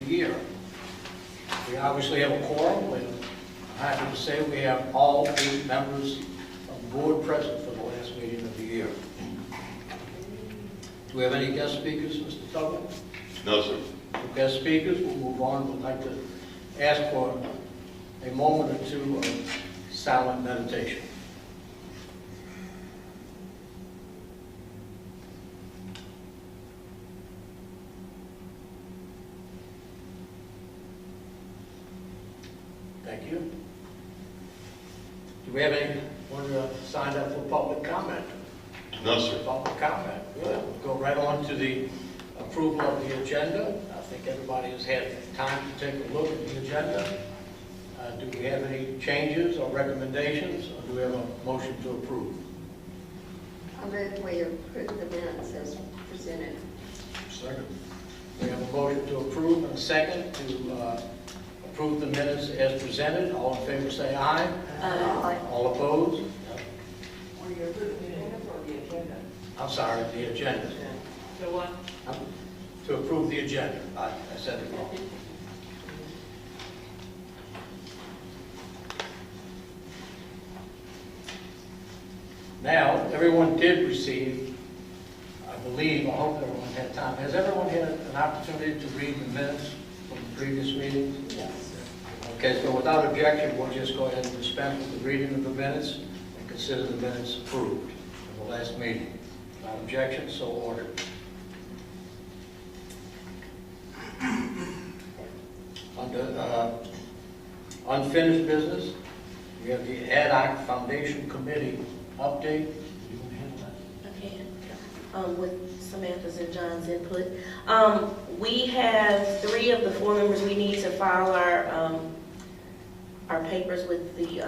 year. We obviously have a quorum, and I'm happy to say we have all 8 members of the board present for the last meeting of the year. Do we have any guest speakers, Mr. Tubman? No, sir. No guest speakers, we'll move on. We'd like to ask for a moment or two of silent meditation. Thank you. Do we have anyone signed up for public comment? No, sir. Public comment. Good. We'll go right on to the approval of the agenda. I think everybody has had time to take a look at the agenda. Do we have any changes or recommendations, or do we have a motion to approve? I move we approve the minutes as presented. Second. We have a motion to approve and a second to approve the minutes as presented. All in favor say aye. Aye. All opposed? Or you're approving the minutes or the agenda? I'm sorry, the agenda. So what? To approve the agenda. I said it wrong. Now, everyone did receive, I believe, I hope everyone had time. Has everyone had an opportunity to read the minutes from the previous meetings? Yes. Okay, so without objection, we'll just go ahead and dispense with the reading of the minutes and consider the minutes approved for the last meeting. Without objection, so ordered. Under unfinished business, we have the Ad hoc Foundation Committee update. You want to handle that? Okay, with Samantha's and John's input. We have 3 of the 4 members we need to file our papers with the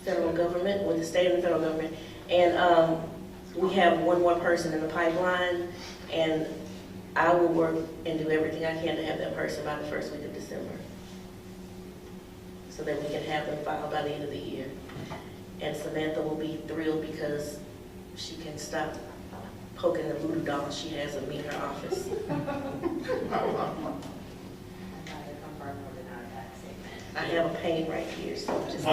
federal government, with the state and the federal government. And we have 1 more person in the pipeline, and I will work and do everything I can to have that person by the first week of December, so that we can have them filed by the end of the year. And Samantha will be thrilled because she can stop poking the voodoo doll she has of me in her office. I have a pain right here, so just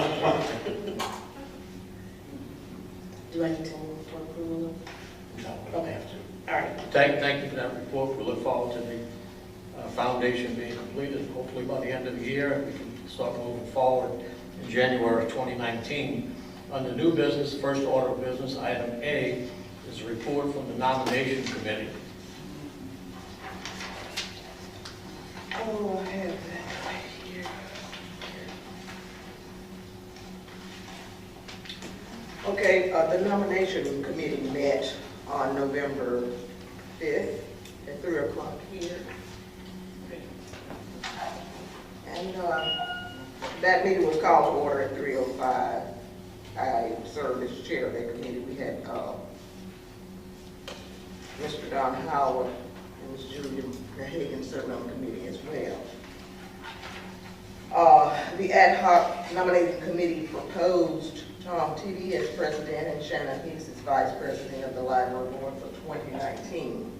do I need to move for approval? No, we don't have to. All right. Thank you for that report. We look forward to the foundation being completed, hopefully by the end of the year, and we can start moving forward in January of 2019. Under new business, first order of business, item A, is a report from the nomination committee. Oh, I have that right here. Okay, the nomination committee met on November 5th at 3 o'clock here. And that meeting was called to order at 3:05. I served as chair of that committee. We had Mr. Don Howard and Ms. Julia Hagan serving on the committee as well. The ad hoc nominating committee proposed Tom Tibby as president and Shannon Hicks as vice president of the library board for 2019.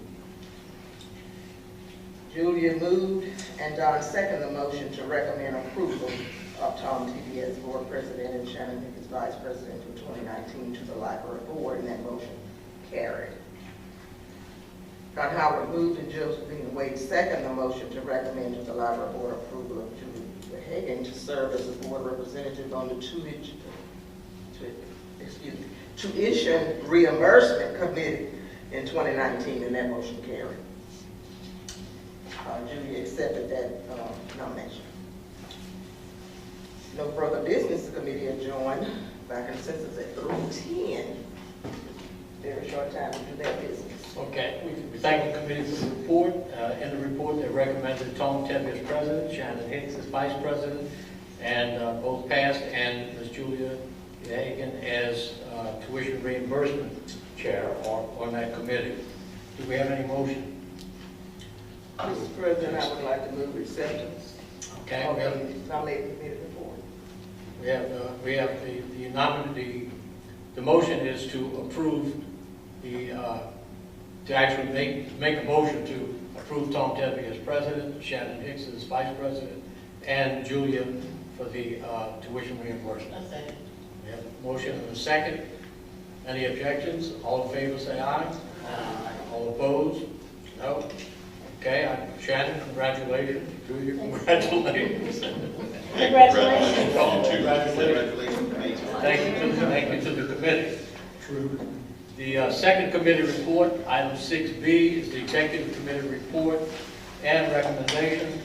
Julia moved and Don seconded the motion to recommend approval of Tom Tibby as board president and Shannon Hicks as vice president for 2019 to the library board, and that motion carried. Don Howard moved and Josephine Wade seconded the motion to recommend to the library board approval of Julia Hagan to serve as a board representative on the tuition reimbursement committee in 2019, and that motion carried. Julia accepted that nomination. No further business, the committee adjourned by consensus at 3:10. Very short time to do that business. Okay, we thank the committee for the report. In the report, they recommended Tom Tibby as president, Shannon Hicks as vice president, and both passed, and Ms. Julia Hagan as tuition reimbursement chair on that committee. Do we have any motion? Mr. President, I would like to move acceptance Okay, of we have the nominating committee report. the motion is to approve to actually make a motion to approve Tom Tebby as president, Shannon Hicks as vice president, and Julia for the tuition reimbursement. I'll say. We have a motion and a second. Any objections? All in favor, say aye. All opposed? No? Okay, Shannon, congratulations. Julia, congratulations. Congratulations. Congratulations. Thank you to the committee. The second committee report, item 6B, is the executive committee report and recommendation.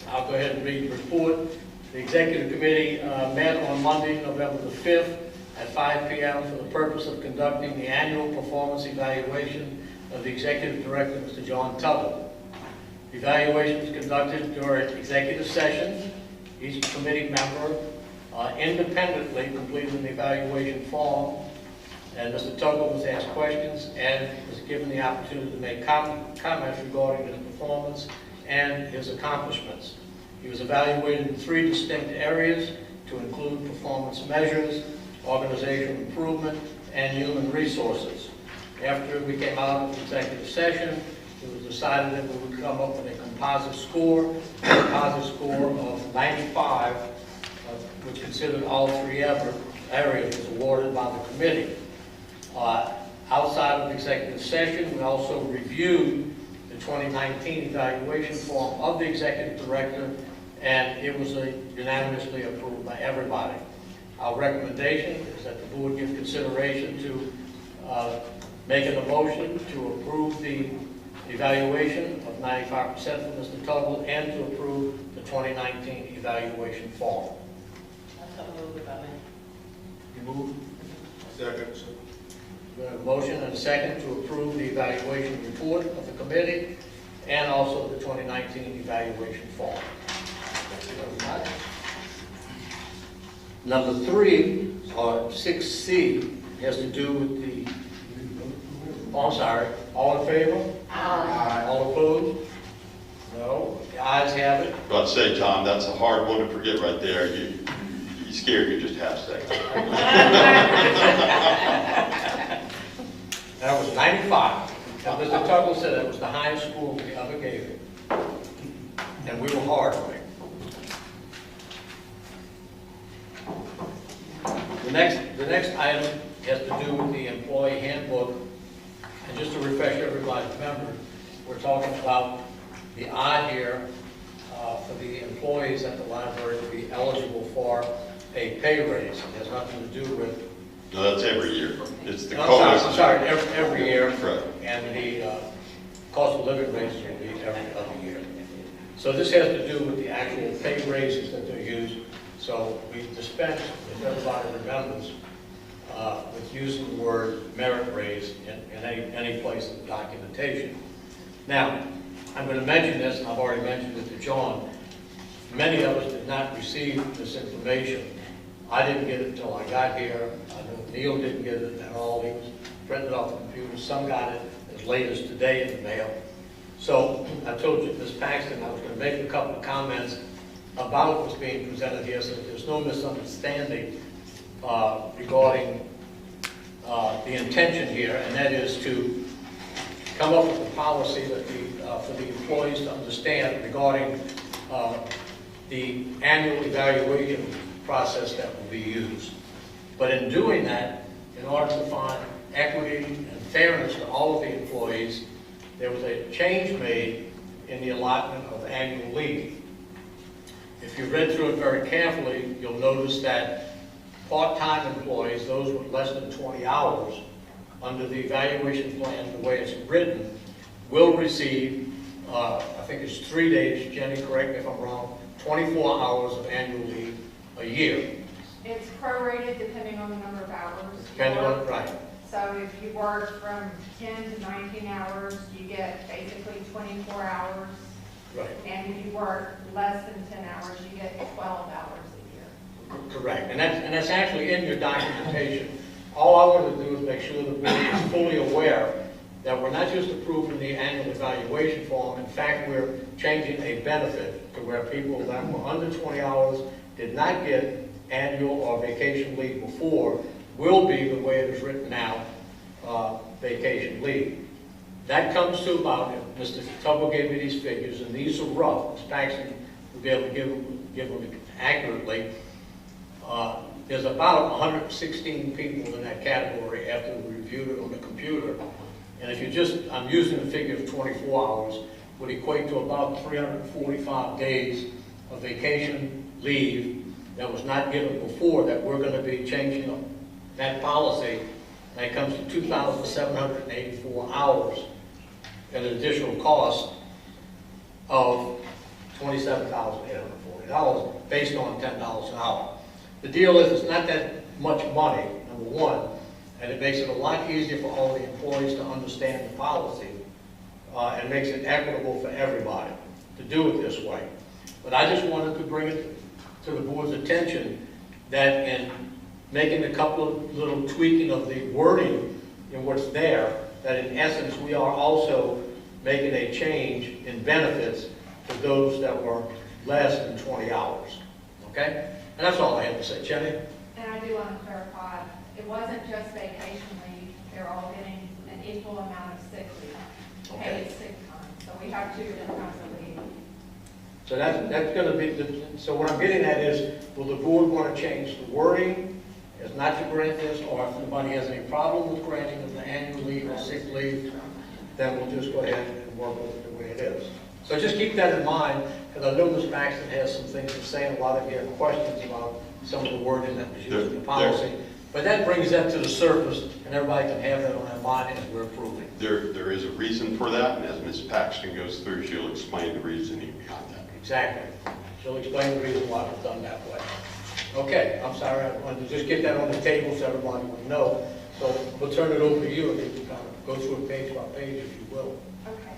I'll go ahead and read the report. The executive committee met on Monday, November the 5th at 5 p.m. for the purpose of conducting the annual performance evaluation of the executive director, Mr. John Tubble. The evaluation was conducted during executive session. Each committee member independently completed an evaluation form, and Mr. Tubble was asked questions and was given the opportunity to make comments regarding his performance and his accomplishments. He was evaluated in 3 distinct areas to include performance measures, organizational improvement, and human resources. After we came out of the executive session, it was decided that we would come up with a composite score of 95, which considered all 3 areas was awarded by the committee. Outside of the executive session, we also reviewed the 2019 evaluation form of the executive director, and it was unanimously approved by everybody. Our recommendation is that the board give consideration to making a motion to approve the evaluation of 95% for Mr. Tubble and to approve the 2019 evaluation form. You move? Second. We have a motion and a second to approve the evaluation report of the committee and also the 2019 evaluation form. Number 3, or 6C, has to do with the, oh, I'm sorry, all in favor? Aye. All opposed? No. The ayes have it. About to say, Tom, that's a hard one to forget right there. You scared me just half a second. That was 95. Now, Mr. Tuggle said that was the highest score we ever gave him. And we were hard on him. The next item has to do with the employee handbook. And just to refresh everybody's memory, we're talking about the odd year for the employees at the library to be eligible for a pay raise. It has nothing to do with... No, that's every year. It's the I'm sorry, every year. Right. And the cost of living raises will be every other year. So this has to do with the actual pay raises that they're used. So we dispense, if everybody remembers, with using the word merit raise in any place in the documentation. Now, I'm going to mention this, and I've already mentioned it to John. Many of us did not receive this information. I didn't get it until I got here. I know Neil didn't get it at all. He was printed off the computer. Some got it as late as today in the mail. So I told you, Ms. Paxton, I was going to make a couple of comments about what's being presented here so that there's no misunderstanding regarding the intention here, and that is to come up with a policy that for the employees to understand regarding the annual evaluation process that will be used. But in doing that, in order to find equity and fairness to all of the employees, there was a change made in the allotment of annual leave. If you read through it very carefully, you'll notice that part-time employees, those with less than 20 hours, under the evaluation plan, the way it's written, will receive, I think it's 3 days, Jenny, correct me if I'm wrong, 24 hours of annual leave a year. It's prorated depending on the number of hours. Depending on, right. So if you work from 10 to 19 hours, you get basically 24 hours. Right. And if you work less than 10 hours, you get 12 hours a year. Correct. And that's actually in your documentation. All I wanted to do is make sure that we're fully aware that we're not just approving the annual evaluation form. In fact, we're changing a benefit to where people that were under 20 hours did not get annual or vacation leave before will be, the way it is written now, vacation leave. That comes to about, Mr. Tupper gave me these figures, and these are rough. Ms. Paxton will be able to give them accurately. There's about 116 people in that category after we reviewed it on the computer. And if you just, I'm using the figure of 24 hours, would equate to about 345 days of vacation leave that was not given before, that we're going to be changing that policy. That comes to 2,784 hours at an additional cost of $27,840 based on $10 an hour. The deal is, it's not that much money, number one, and it makes it a lot easier for all the employees to understand the policy, and makes it equitable for everybody to do it this way. But I just wanted to bring it to the board's attention that in making a couple of little tweaking of the wording in what's there, that in essence we are also making a change in benefits for those that were less than 20 hours. Okay? And that's all I have to say. Jenny? And I do want to clarify, it wasn't just vacation leave, they're all getting an equal amount of sick leave, paid sick time. So we have 2 different kinds of leave. So that's going to be, so what I'm getting at is, will the board want to change the wording as not to grant this, or if anybody has any problem with granting of the annual leave or sick leave, then we'll just go ahead and work with it the way it is. So just keep that in mind, because I know Ms. Maxton has some things to say, and a lot of you have questions about some of the wording that was used in the policy. But that brings that to the surface, and everybody can have that on their mind as we're approving. There is a reason for that, and as Ms. Paxton goes through, she'll explain the reasoning behind that. Exactly. She'll explain the reason why it was done that way. Okay, I'm sorry, I wanted to just get that on the table so everybody would know. So we'll turn it over to you, and you can kind of go through it page by page, if you will. Okay.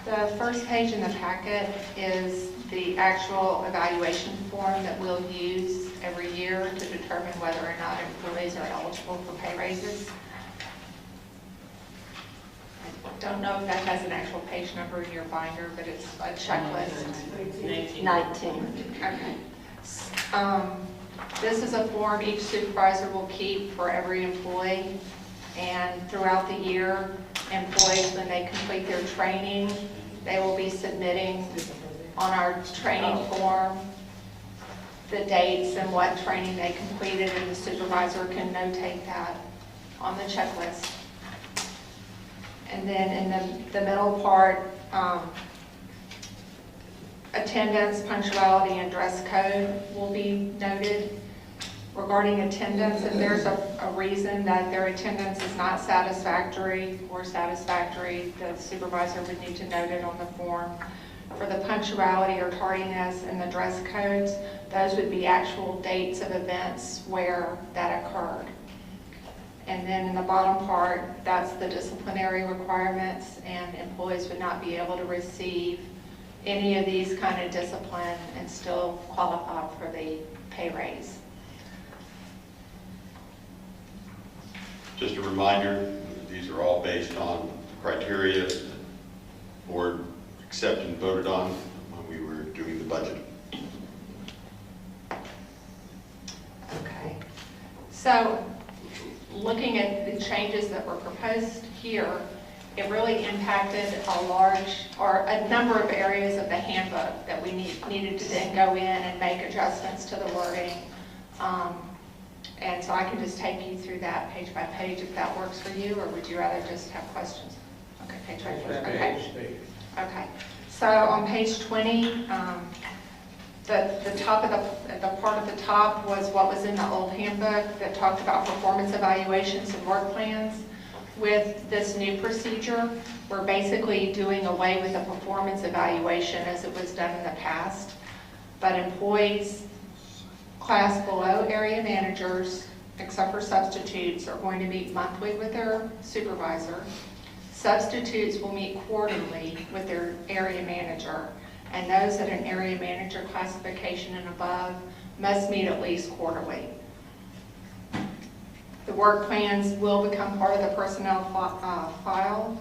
The first page in the packet is the actual evaluation form that we'll use every year to determine whether or not employees are eligible for pay raises. I don't know if that has an actual page number in your binder, but it's a checklist. 19. Okay. This is a form each supervisor will keep for every employee. And throughout the year, employees, when they complete their training, they will be submitting on our training form the dates and what training they completed, and the supervisor can notate that on the checklist. And then in the middle part, attendance, punctuality, and dress code will be noted. Regarding attendance, if there's a reason that their attendance is not satisfactory or satisfactory, the supervisor would need to note it on the form. For the punctuality or tardiness and the dress codes, those would be actual dates of events where that occurred. And then in the bottom part, that's the disciplinary requirements, and employees would not be able to receive any of these kind of discipline and still qualify for the pay raise. Just a reminder, these are all based on criteria the board accepted and voted on when we were doing the budget. Okay. So looking at the changes that were proposed here, it really impacted a number of areas of the handbook that we needed to then go in and make adjustments to the wording. And so I can just take you through that page by page if that works for you, or would you rather just have questions? Okay, page by page. Okay. Okay. So on page 20, the top of the part at the top was what was in the old handbook that talked about performance evaluations and work plans. With this new procedure, we're basically doing away with the performance evaluation as it was done in the past. But employees class below area managers, except for substitutes, are going to meet monthly with their supervisor. Substitutes will meet quarterly with their area manager, and those at an area manager classification and above must meet at least quarterly. The work plans will become part of the personnel file,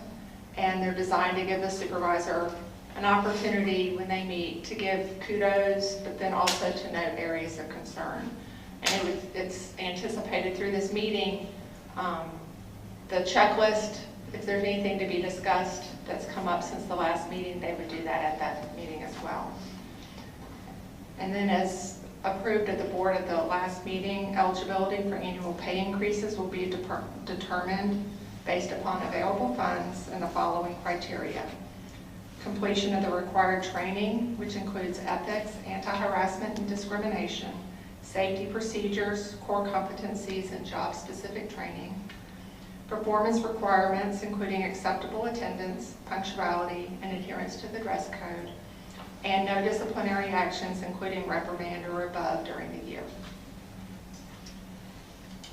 and they're designed to give the supervisor an opportunity when they meet to give kudos, but then also to note areas of concern. And it's anticipated through this meeting, the checklist if there's anything to be discussed that's come up since the last meeting, they would do that at that meeting as well. And then as approved at the board at the last meeting, eligibility for annual pay increases will be determined based upon available funds and the following criteria. Completion of the required training, which includes ethics, anti-harassment and discrimination, safety procedures, core competencies, and job-specific training. Performance requirements, including acceptable attendance, punctuality, and adherence to the dress code, and no disciplinary actions, including reprimand or above during the year.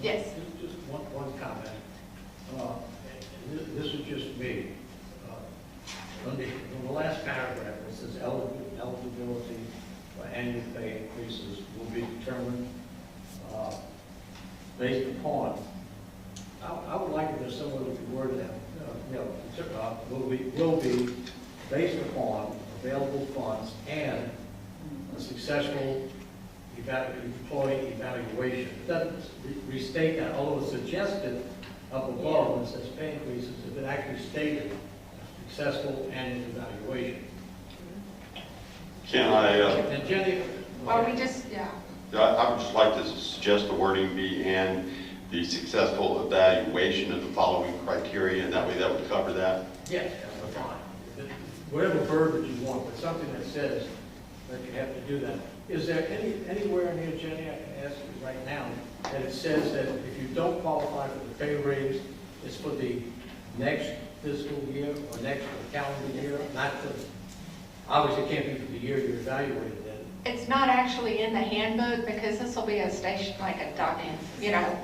Yes? Just one comment. This is just me. On the last paragraph, it says eligibility for annual pay increases will be determined based upon. I would like it if someone would word that, will be based upon available funds and a successful employee evaluation. It doesn't restate that, although it's suggested up above, it says pay increases, if it actually stated successful annual evaluation. Can I, And Jenny? Well, we just, yeah. I would just like to suggest the wording be and the successful evaluation of the following criteria, and that way that would cover that. Yes, that's fine. Whatever verbiage you want, but something that says that you have to do that. Is there anywhere in here, Jenny, I can ask you right now, that it says that if you don't qualify for the pay raise, it's for the next fiscal year or next calendar year, not for, obviously it can't be for the year you're evaluated then. It's not actually in the handbook because this will be a station, like a document, you know.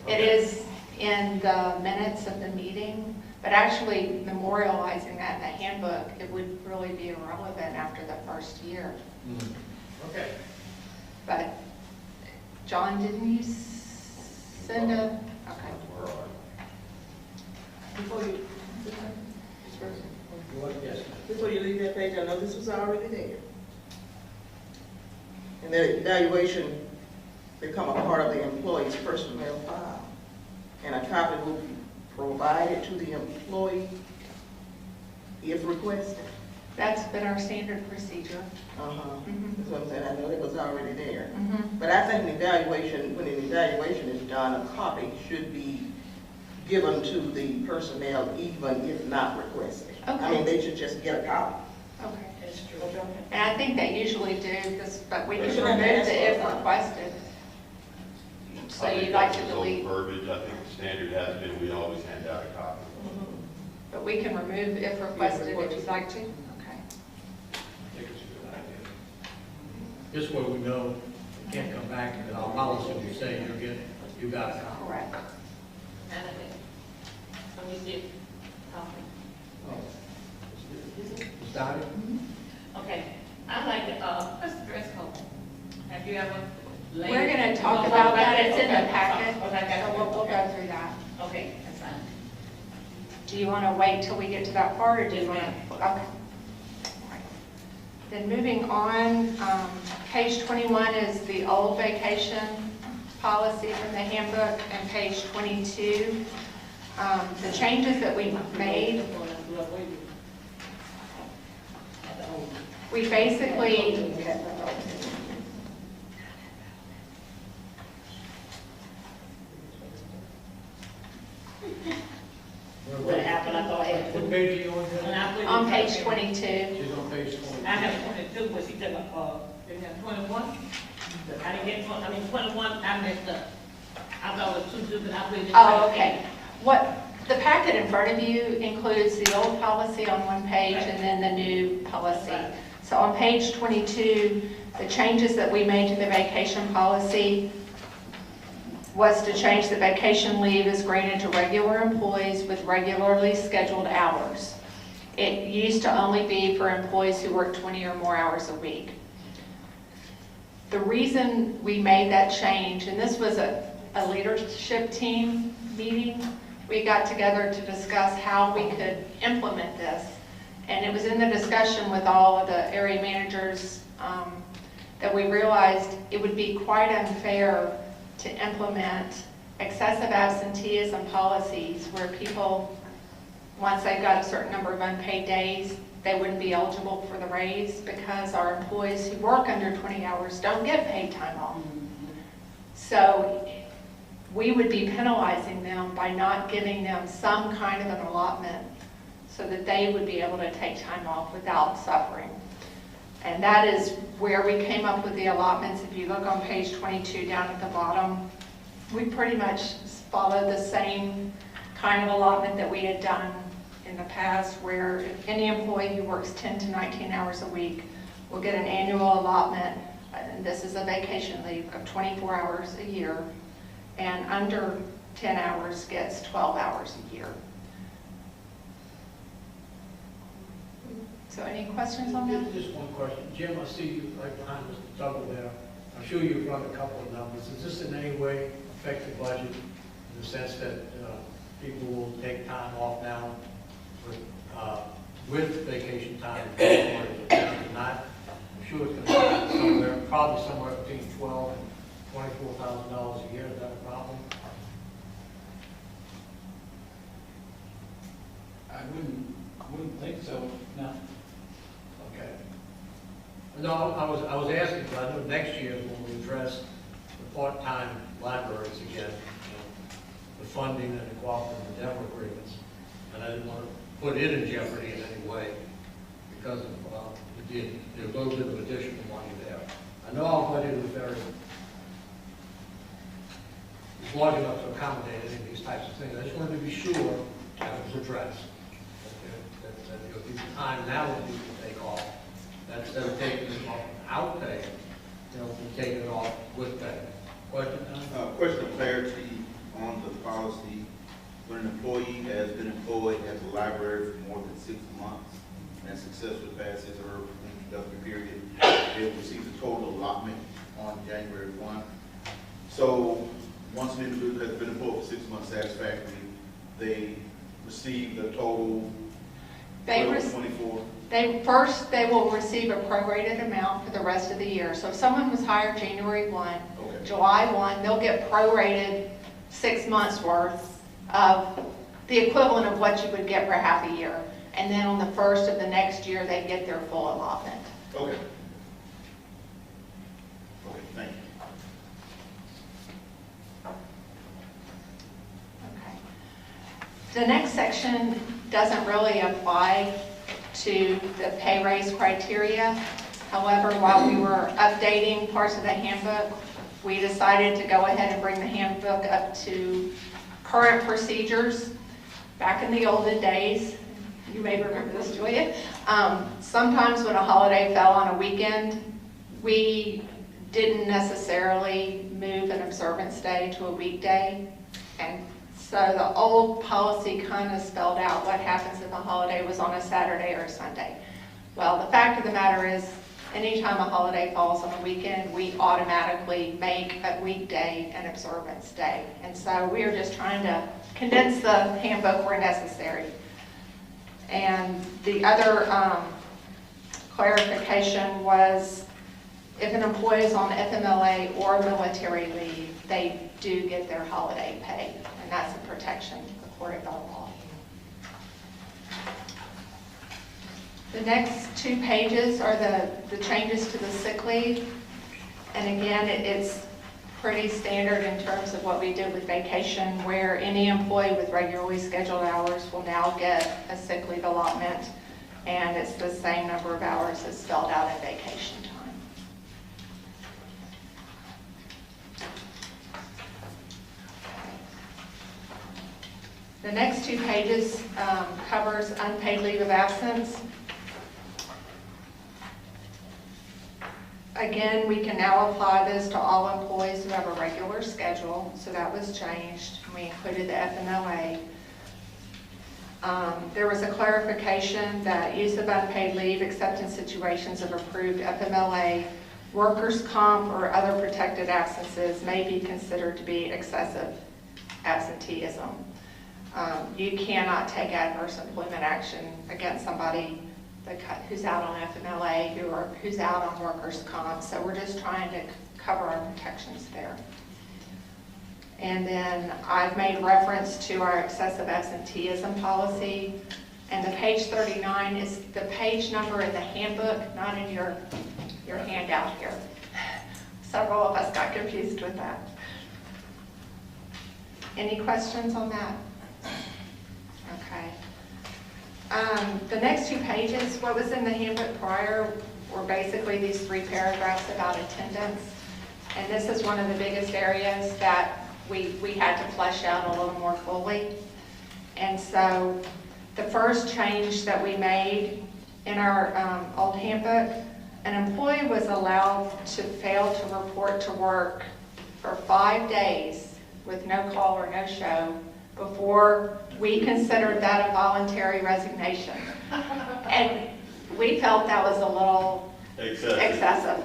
It is in the minutes of the meeting, but actually memorializing that in the handbook, it would really be irrelevant after the first year. Okay. But, John, didn't you send a, okay. Before you, Yes. before you leave that page, I know this was already there. And that evaluation become a part of the employee's personnel file. And a copy will be provided to the employee if requested. That's been our standard procedure. That's what I'm saying, I know it was already there. Mhm. But I think an evaluation, when an evaluation is done, a copy should be given to the personnel even if not requested. I Okay. mean, they should just get a copy. Okay. That's true. And I think they usually do, this, but we They can should remove have the asked if for it. requested. So I think you'd like that's to just old delete, verbiage. I think the standard has been, we always hand out a copy. but we can remove if requested if you'd like to. Okay. I think it's a good idea. This way we know it can't come back and our policy will say you got a copy. Correct. So we did, Ms. Dottie? Okay, I like it, what's the dress code? Have you ever? laid- We're going to talk about that, it's in the Okay. packet, Okay, I got so you. we'll go through that. Okay, that's fine. Do you want to wait till we get to that part, or do you want to? Okay. All right. Then moving on, page 21 is the old vacation policy from the handbook, and page 22, the changes that we made, we basically, What happened, I thought I had What two. page are you on, And Jenny? I put it- on page 22. She's on page 20. I have 22, but she said, you have 21? I didn't get 20, 21, I messed up. I thought it was 22, but I put it in. Oh, okay. What, the packet in front of you includes the old policy on one page and then the new policy. So on page 22, the changes that we made to the vacation policy was to change that vacation leave is granted to regular employees with regularly scheduled hours. It used to only be for employees who work 20 or more hours a week. The reason we made that change, and this was a leadership team meeting, we got together to discuss how we could implement this. And it was in the discussion with all of the area managers that we realized it would be quite unfair to implement excessive absenteeism policies where people once they've got a certain number of unpaid days, they wouldn't be eligible for the raise because our employees who work under 20 hours don't get paid time off. So we would be penalizing them by not giving them some kind of an allotment so that they would be able to take time off without suffering. And that is where we came up with the allotments. If you look on page 22 down at the bottom, we pretty much followed the same kind of allotment that we had done in the past, where if any employee who works 10 to 19 hours a week will get an annual allotment, and this is a vacation leave, of 24 hours a year, and under 10 hours gets 12 hours a year. So any questions on that? Just one question. Jim, I see you right behind Mr. Tuggle there. I'm sure you've run a couple of numbers. Does this in any way affect the budget in the sense that people will take time off now with vacation time? Or not? I'm sure it's going to be somewhere, probably somewhere between $12,000 and $24,000 a year. Is that a problem? I wouldn't think so, no. Okay. No, I was asking, because I know next year when we address the part-time libraries again, the funding and the cooperative endeavor agreements, and I didn't want to put it in jeopardy in any way because of there's a little bit of additional money there. I know our budget is large enough to accommodate any of these types of things. I just wanted to be sure that it was addressed. That people time now when people take off, that instead of taking it off without pay, we take it off with pay. Question? Question of clarity on the policy. When an employee has been employed at the library for more than 6 months and successfully passes his or her introductory period, they'll receive the total allotment on January 1. So once an individual has been employed for 6 months satisfactorily, they receive the total 24. They will receive a prorated amount for the rest of the year. So if someone was hired January 1, Okay. July 1, they'll get prorated 6 months worth of the equivalent of what you would get for half a year. And then on the first of the next year, they get their full allotment. Okay. Okay, thank you. Okay. The next section doesn't really apply to the pay raise criteria. However, while we were updating parts of the handbook, we decided to go ahead and bring the handbook up to current procedures. Back in the olden days, you may remember this, Julia, sometimes when a holiday fell on a weekend, we didn't necessarily move an observance day to a weekday. And so the old policy kind of spelled out what happens if a holiday was on a Saturday or a Sunday. Well, the fact of the matter is, anytime a holiday falls on a weekend, we automatically make a weekday an observance day. And so we are just trying to condense the handbook where necessary. And the other clarification was if an employee is on FMLA or military leave, they do get their holiday pay, and that's a protection afforded by law. The next 2 pages are the changes to the sick leave. And again, it's pretty standard in terms of what we did with vacation, where any employee with regularly scheduled hours will now get a sick leave allotment, and it's the same number of hours as spelled out in vacation time. The next 2 pages covers unpaid leave of absence. Again, we can now apply this to all employees who have a regular schedule, so that was changed. We included the FMLA. There was a clarification that use of unpaid leave except in situations of approved FMLA, workers' comp, or other protected absences may be considered to be excessive absenteeism. You cannot take adverse employment action against somebody who's out on FMLA, who's out on workers' comp. So we're just trying to cover our protections there. And then I've made reference to our excessive absenteeism policy. And the page 39 is the page number in the handbook, not in your handout here. Several of us got confused with that. Any questions on that? Okay. The next 2 pages, what was in the handbook prior were basically these 3 paragraphs about attendance. And this is one of the biggest areas that we had to flesh out a little more fully. And so the first change that we made in our old handbook, an employee was allowed to fail to report to work for 5 days with no call or no show before we considered that a voluntary resignation. And we felt that was a little excessive.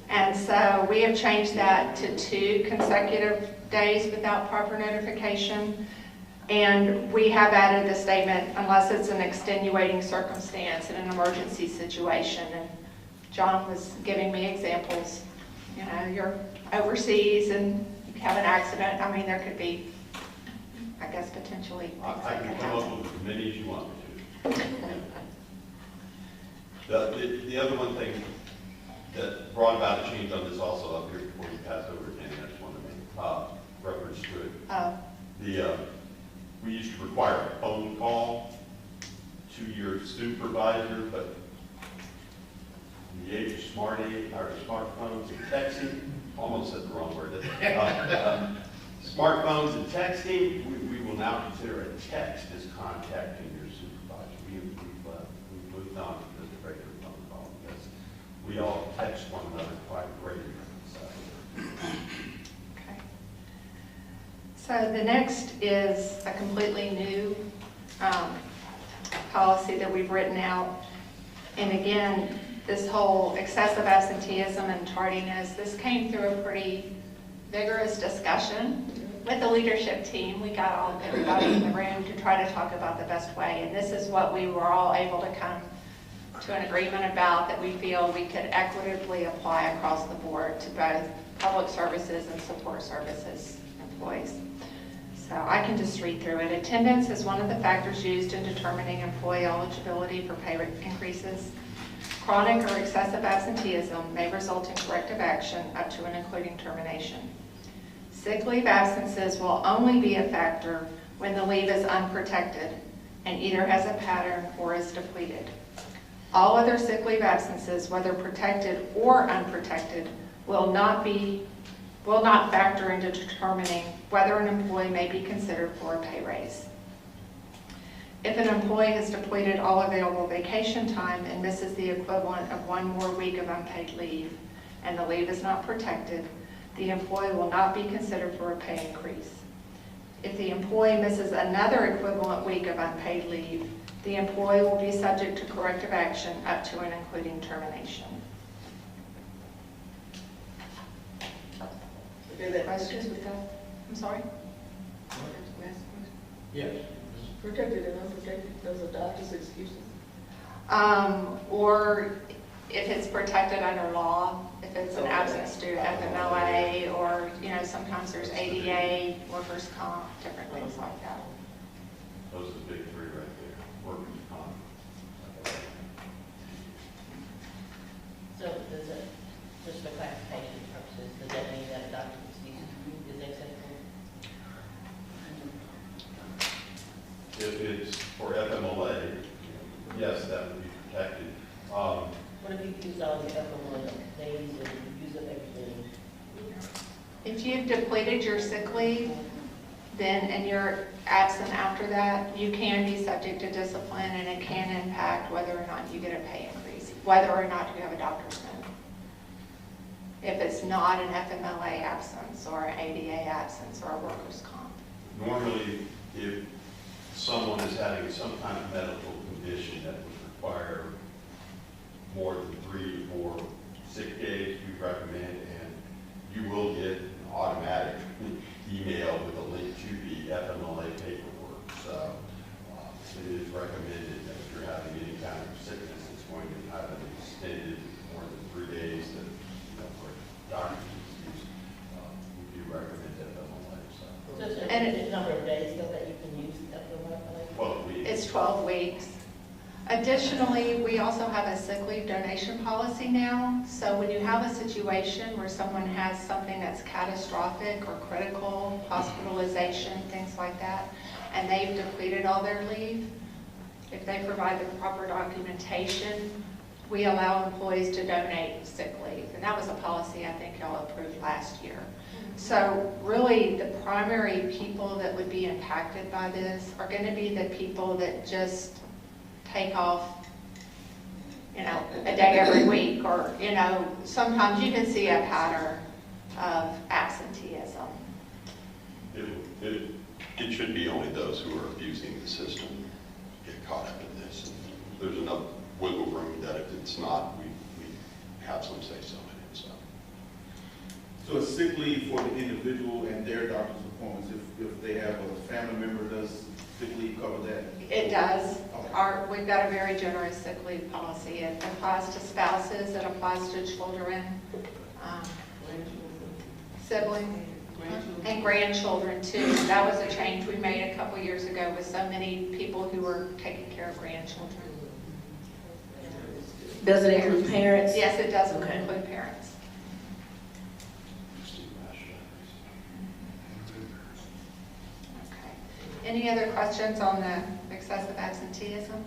And so we have changed that to 2 consecutive days without proper notification. And we have added the statement, unless it's an extenuating circumstance in an emergency situation. And John was giving me examples. You know, you're overseas and you have an accident. I mean, there could be, I guess, potentially. I can come up with as many as you want me to. The other one thing that brought about a change on this also up here before you pass over to Kenny, I just wanted to make reference to it. We used to require a phone call to your supervisor, but in the age of smartphones and texting, almost said the wrong word. Smartphones and texting, we will now consider a text as contacting your supervisor. We've moved on to the regular phone call because we all text one another quite regularly. Okay. So the next is a completely new policy that we've written out. And again, this whole excessive absenteeism and tardiness, this came through a pretty vigorous discussion with the leadership team. We got everybody in the room to try to talk about the best way. And this is what we were all able to come to an agreement about, that we feel we could equitably apply across the board to both public services and support services employees. So I can just read through it. Attendance is one of the factors used in determining employee eligibility for pay increases. Chronic or excessive absenteeism may result in corrective action up to and including termination. Sick leave absences will only be a factor when the leave is unprotected and either has a pattern or is depleted. All other sick leave absences, whether protected or unprotected, will not factor into determining whether an employee may be considered for a pay raise. If an employee has depleted all available vacation time and misses the equivalent of 1 more week of unpaid leave, and the leave is not protected, the employee will not be considered for a pay increase. If the employee misses another equivalent week of unpaid leave, the employee will be subject to corrective action up to and including termination. Questions with that? I'm sorry? Yes. Protected and unprotected, those are doctor's excuses. Or if it's protected under law, if it's an absence due to FMLA, or, you know, sometimes there's ADA, workers' comp, different things like that. Those are the big 3 right there, workers' comp. So does it, just for clarification purposes, does that mean that a doctor's excuse is acceptable? If it's for FMLA, yes, that would be protected. What if you use all the FMLA days and use up everything? If you've depleted your sick leave, then, and you're absent after that, you can be subject to discipline, and it can impact whether or not you get a pay increase, whether or not you have a doctor's note. If it's not an FMLA absence or an ADA absence or a workers' comp. Normally, if someone is having some kind of medical condition that would require more than 3 to 4 sick days, we recommend, and you will get an automatic email with a link to the FMLA paperwork. So it is recommended that if you're having any kind of sickness that's going to have an extended more than 3 days, that, you know, for doctor's excuse, we do recommend FMLA. So Additionally, we also have a sick leave donation policy now. So when you have a situation where someone has something that's catastrophic or critical, hospitalization, things like that, and they've depleted all their leave, if they provide the proper documentation, we allow employees to donate sick leave. And that was a policy I think y'all approved last year. So really, the primary people that would be impacted by this are going to be the people that just take off, you know, a day every week, or, you know, sometimes you can see a pattern of absenteeism. It should be only those who are abusing the system get caught up in this. There's enough wiggle room that if it's not, we have some say-so in it, so. So it's sick leave for the individual and their doctor's appointments. If they have a family member, does sick leave cover that? It does. Okay. We've got a very generous sick leave policy. It applies to spouses, it applies to children, siblings, and grandchildren too. That was a change we made a couple years ago with so many people who were taking care of grandchildren. Does it include parents? Yes, it does Okay. include parents. Okay. Any other questions on the excessive absenteeism?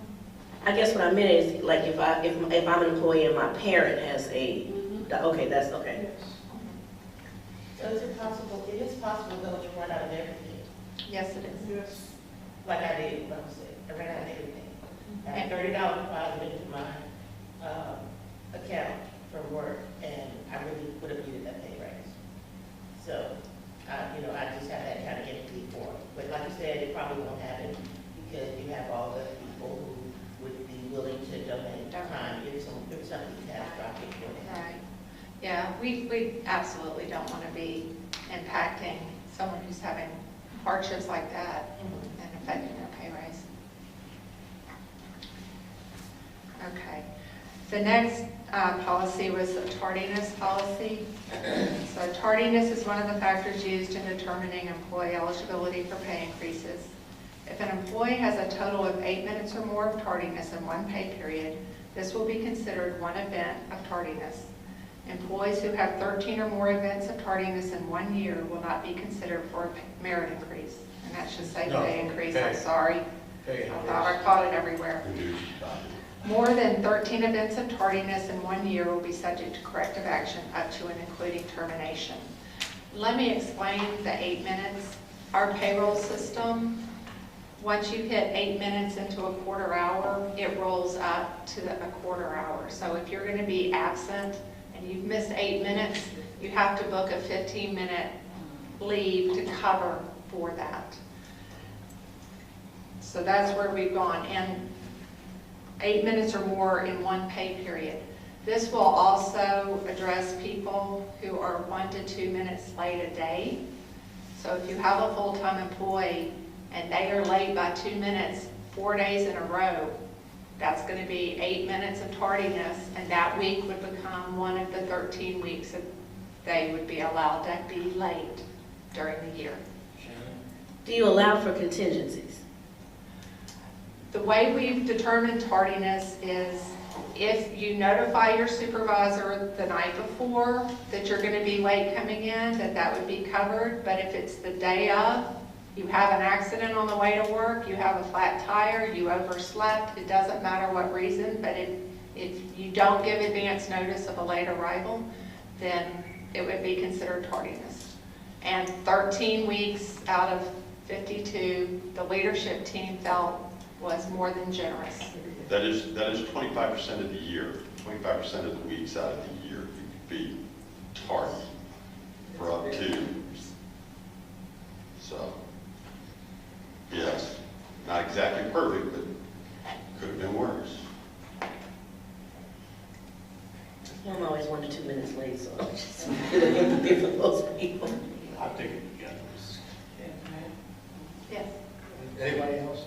I guess what I meant is, like, if I'm an employee and my parent has a, okay, that's okay. So is it possible, it is possible though to run out of everything? Yes, it is. Like I did, like I said, I ran out of everything. I had $30 deposited into my account from work, and I really would have needed that pay raise. So, you know, I just have that kind of empathy for it. But like you said, it probably won't happen because you have all the people who would be willing to donate time if something catastrophic for them. Right. Yeah, we absolutely don't want to be impacting someone who's having hardships like that and affecting their pay raise. Okay. The next policy was the tardiness policy. So tardiness is one of the factors used in determining employee eligibility for pay increases. If an employee has a total of 8 minutes or more of tardiness in one pay period, this will be considered one event of tardiness. Employees who have 13 or more events of tardiness in 1 year will not be considered for a merit increase. And that should say No, pay increase, pay. I'm sorry. Pay I thought I caught it everywhere. Reduce. More than 13 events of tardiness in 1 year will be subject to corrective action up to and including termination. Let me explain the 8 minutes. Our payroll system, once you hit 8 minutes into a quarter hour, it rolls up to a quarter hour. So if you're going to be absent and you've missed 8 minutes, you have to book a 15-minute leave to cover for that. So that's where we've gone. And 8 minutes or more in one pay period. This will also address people who are 1 to 2 minutes late a day. So if you have a full-time employee and they are late by 2 minutes 4 days in a row, that's going to be 8 minutes of tardiness, and that week would become one of the 13 weeks that they would be allowed to be late during the year. Do you allow for contingencies? The way we've determined tardiness is if you notify your supervisor the night before that you're going to be late coming in, that would be covered. But if it's the day of, you have an accident on the way to work, you have a flat tire, you overslept, it doesn't matter what reason, but if you don't give advance notice of a late arrival, then it would be considered tardiness. And 13 weeks out of 52, the leadership team felt was more than generous. That is 25% of the year. 25% of the weeks out of the year you could be tardy for up to. So, yes, not exactly perfect, but could have been worse. I'm always 1 to 2 minutes late, so I'm just feeling empathy for those people. I think it's generous. Yes. Anybody else?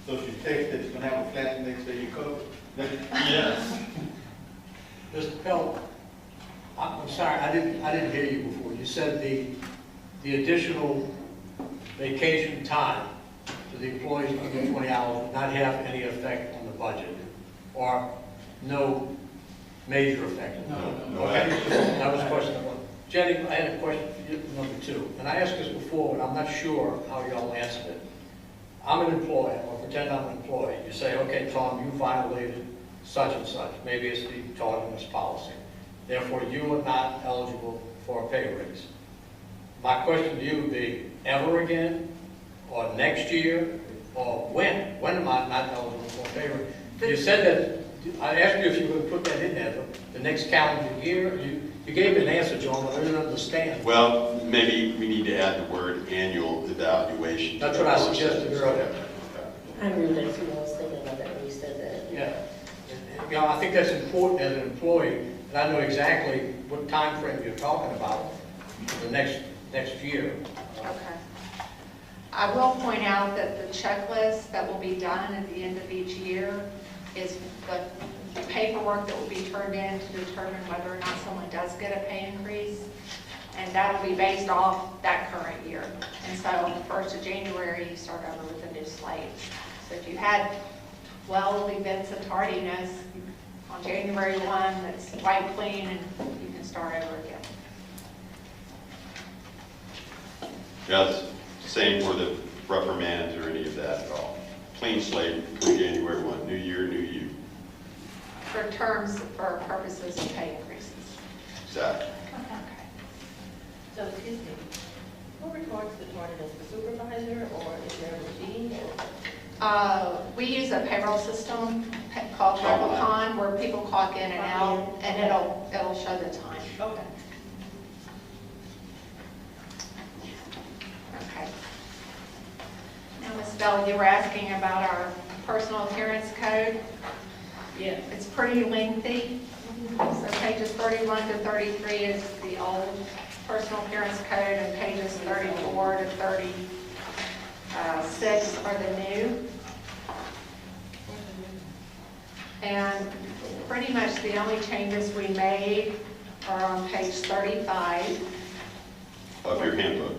So if you text that you're gonna have a flat next day, you cover? Yes. Mr. Pelt, I'm sorry, I didn't hear you before. You said the additional vacation time, the employees under 20 hours would not have any effect on the budget, or no major effect? No, Okay, that was question number one. Jenny, I had a question for you, number two, and I asked this before, but I'm not sure how y'all answered it. I'm an employee, or pretend I'm an employee. You say, okay, Tom, you violated such and such. Maybe it's the tardiness policy. Therefore, you are not eligible for a pay raise. My question to you would be, ever again, or next year, or when? When am I not eligible for a pay raise? You said that, I asked you if you were going to put that in there, the next calendar year. You gave me an answer, John, but I didn't understand. Well, maybe we need to add the word annual evaluation. That's what I suggested earlier. I agree with that too. I was thinking about that when you said that. Yeah. You know, I think that's important as an employee, and I know exactly what time frame you're talking about for the next year. Okay. I will point out that the checklist that will be done at the end of each year is the paperwork that will be turned in to determine whether or not someone does get a pay increase. And that will be based off that current year. And so on the 1st of January, you start over with a new slate. So if you had 12 events of tardiness on January 1, that's wiped clean, and you can start over again. Yes, same for the reprimands or any of that at all. Clean slate between January 1, new year, new you. For purposes of pay increases. Exactly. Okay. So, excuse me, who records the tardiness, the supervisor, or is there a machine? We use a payroll system called Replicon, where people clock in and out, and it'll show the time. Okay. Okay. Now, Ms. Bell, you were asking about our personal appearance code. Yeah. It's pretty lengthy. So pages 31 to 33 is the old personal appearance code, and pages 34 to 36 are the new. And pretty much the only changes we made are on page 35. Of your handbook.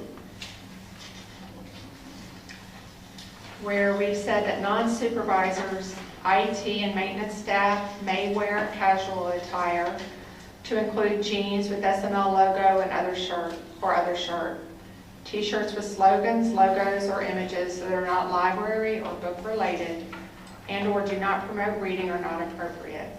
Where we've said that non-supervisors, IT and maintenance staff may wear casual attire to include jeans with SML logo and other shirt, t-shirts with slogans, logos, or images that are not library or book related and or do not promote reading are not appropriate.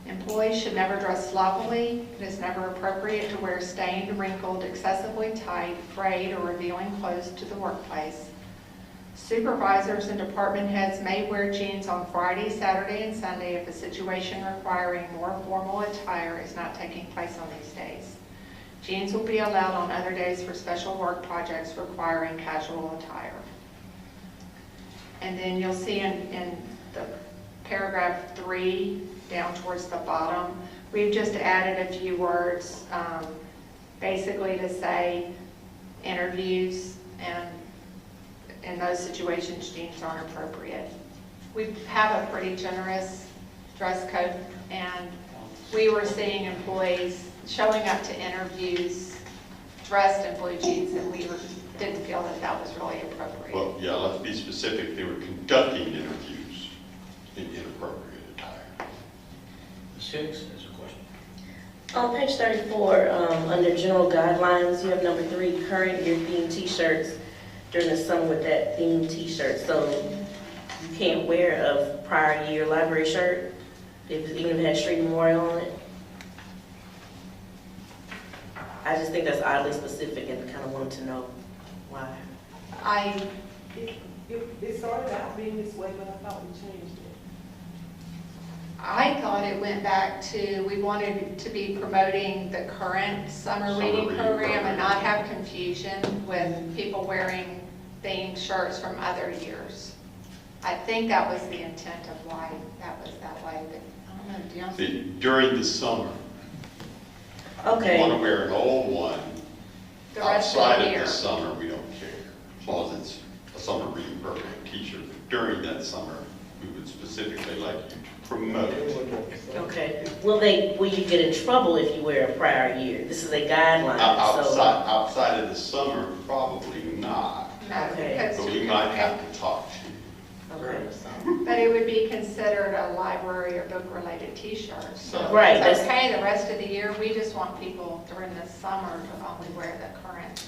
Employees should never dress sloppily. It is never appropriate to wear stained, wrinkled, excessively tight, frayed, or revealing clothes to the workplace. Supervisors and department heads may wear jeans on Friday, Saturday, and Sunday if a situation requiring more formal attire is not taking place on these days. Jeans will be allowed on other days for special work projects requiring casual attire. And then you'll see in the paragraph 3, down towards the bottom, we've just added a few words, basically to say interviews, and in those situations, jeans aren't appropriate. We have a pretty generous dress code, and we were seeing employees showing up to interviews dressed in blue jeans, and we didn't feel that that was really appropriate. Well, yeah, let's be specific. They were conducting interviews in inappropriate attire. Ms. Hicks has a question. On page 34, under general guidelines, you have number 3, current year themed t-shirts during the summer with that themed t-shirt. So you can't wear a prior year library shirt, even if it has Street Memorial on it. I just think that's oddly specific and kind of wanted to know why. It started out being this way, but I thought we changed it. I thought it went back to, we wanted to be promoting the current summer reading program and not have confusion with people wearing themed shirts from other years. I think that was the intent of why that was that way, but I don't know, do y'all see? During the summer, Okay. you want to wear an old one The rest of outside the of year. the summer, we don't care, as long as it's a summer reading program t-shirt. During that summer, we would specifically like you to promote. Okay. Will you get in trouble if you wear a prior year? This is a guideline. So Outside of the summer, probably not. No, Okay. because But we might have to talk to you. Okay. But it would be considered a library or book-related T-shirt. So Right, it's that's- okay the rest of the year. We just want people during the summer to only wear the current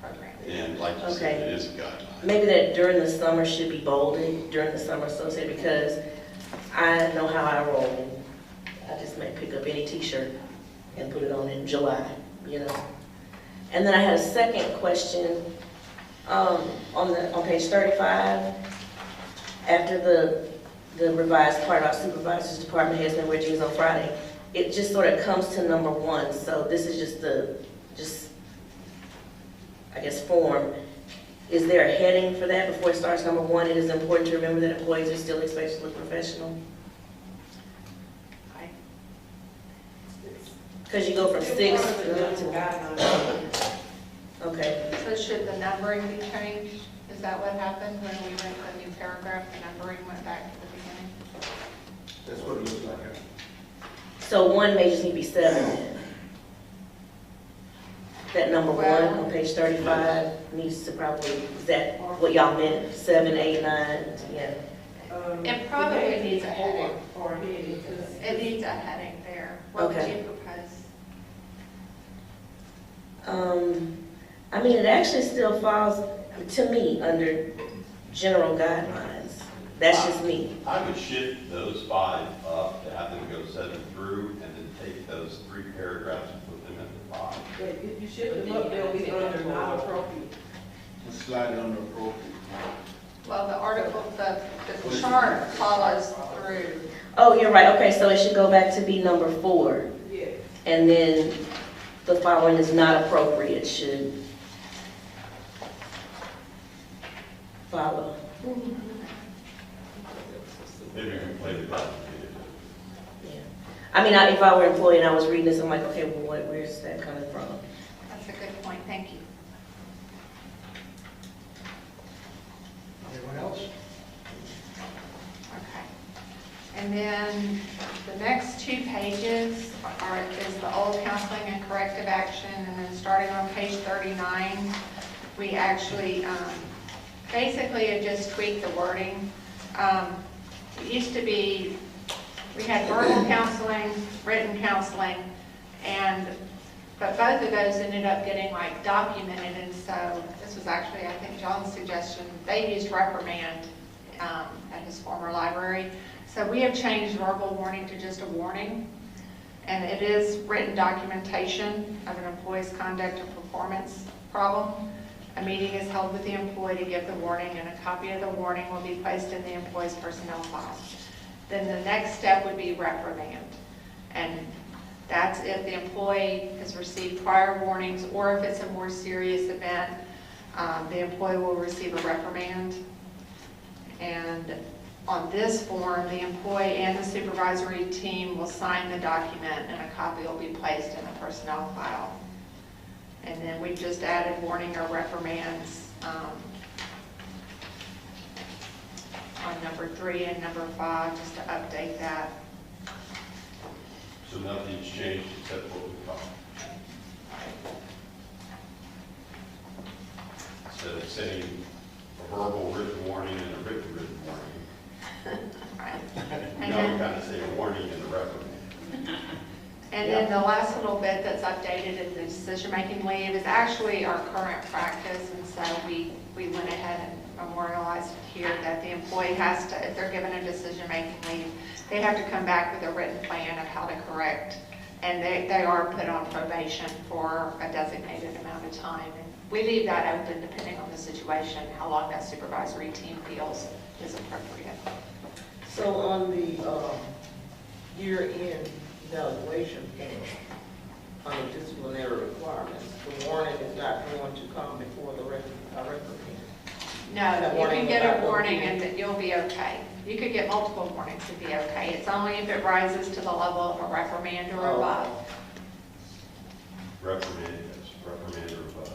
program. And like you said, Okay. it is a guideline. Maybe that during the summer should be bolded, during the summer associated, because I know how I roll. I just may pick up any T-shirt and put it on in July, you know? And then I had a second question, on page 35, after the revised part about supervisors, department heads, and wear jeans on Friday, it just sort of comes to number 1, so this is just I guess, form. Is there a heading for that before it starts number 1? It is important to remember that employees are still expected to look professional. Right. Because you go from 6 to, Guidelines. okay. So should the numbering be changed? Is that what happened when we went to the new paragraph? The numbering went back to the beginning? That's what it looks like. So 1 may just need to be 7 then. That number 1 Well- on page 35 needs to probably, is that what y'all meant? 7, 8, 9, yeah. It probably the needs a or- heading. Or a heading, 'cause It needs a heading there. What would Okay. you propose? I mean, it actually still falls, to me, under general guidelines. That's just me. I would shift those 5 up to have them go 7 through, and then take those 3 paragraphs and put them into 5. if you shift them up, they'll be under not appropriate. And slide it under appropriate. Well, the article, the chart follows through. Oh, you're right, okay, so it should go back to be number 4. Yeah. And then the following is not appropriate, should follow. Maybe we can play with that. Yeah. I mean, if I were an employee and I was reading this, I'm like, okay, well, where's that coming from? That's a good point, thank you. Anyone else? Okay. And then the next 2 pages is the old counseling and corrective action, and then starting on page 39, we actually, basically it just tweaked the wording. It used to be, we had verbal counseling, written counseling, but both of those ended up getting like documented, and so this was actually, I think, John's suggestion. They used reprimand at his former library. So we have changed verbal warning to just a warning, and it is written documentation of an employee's conduct or performance problem. A meeting is held with the employee to give the warning, and a copy of the warning will be placed in the employee's personnel file. Then the next step would be reprimand, and that's if the employee has received prior warnings, or if it's a more serious event, the employee will receive a reprimand. And on this form, the employee and the supervisory team will sign the document, and a copy will be placed in the personnel file. And then we've just added warning or reprimands on number 3 and number 5, just to update that. So nothing's changed except what we call. Instead of saying a verbal written warning and a written warning. Right. Now we kind of say a warning and a reprimand. And then the last little bit that's updated in the decision-making leave is actually our current practice, and so we went ahead and memorialized it here, that the employee has to, if they're given a decision-making leave, they have to come back with a written plan of how to correct, and they are put on probation for a designated amount of time. And we leave that open depending on the situation, how long that supervisory team feels is appropriate. So on the year-end evaluation on the disciplinary requirements, the warning is not going to come before the reprimand. No, you can get a warning and that you'll be okay. You could get multiple warnings to be okay. It's only if it rises to the level of a reprimand or above. Reprimand, yes, reprimand or above.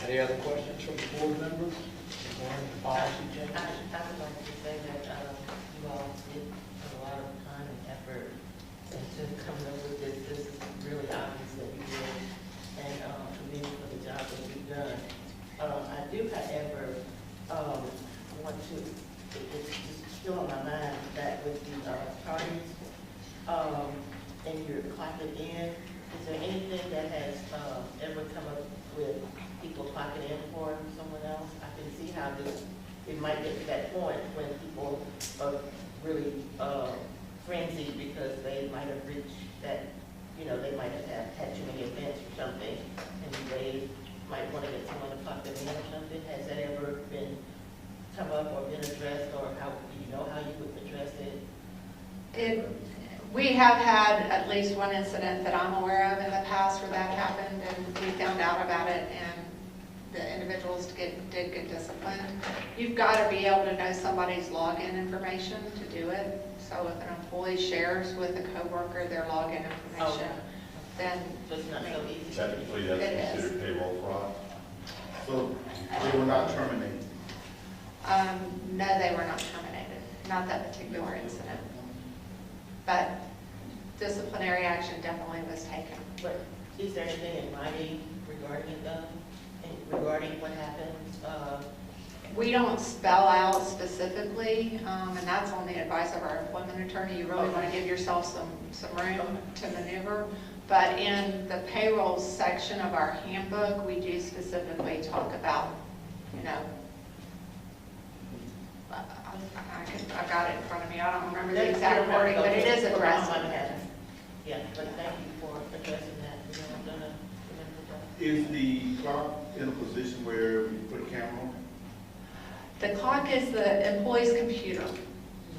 Any other questions from the board members regarding the policy changes? I would like to say that you all did put a lot of time and effort into coming up with this. This is really obvious that you did, and commend you for the job that you've done. I do, however, want to, it's just still on my mind that with the parties, and you're clocking in, is there anything that has ever come up with people clocking in for someone else? I can see how it might get to that point when people are really frenzied because they might have reached that, you know, they might have had too many events or something, and they might want to get someone to clock them in or something. Has that ever been come up or been addressed, or how, do you know how you would address it? We have had at least one incident that I'm aware of in the past where that happened, and we found out about it, and the individuals did get disciplined. You've got to be able to know somebody's login information to do it. So if an employee shares with a coworker their login information, then So it's not so easy. Technically, that's It is. considered payroll fraud. So they were not terminated. no, they were not terminated, not that particular incident. But disciplinary action definitely was taken. But is there anything in writing regarding what happened? We don't spell out specifically, and that's on the advice of our employment attorney. You really want to give yourself some room to maneuver. But in the payroll section of our handbook, we do specifically talk about, you know, I got it in front of me. I don't remember the exact wording, but it is addressed. Yeah, but thank you for addressing that. You know, I'm gonna remember that. Is the clock in a position where we put a camera on? The clock is the employee's computer.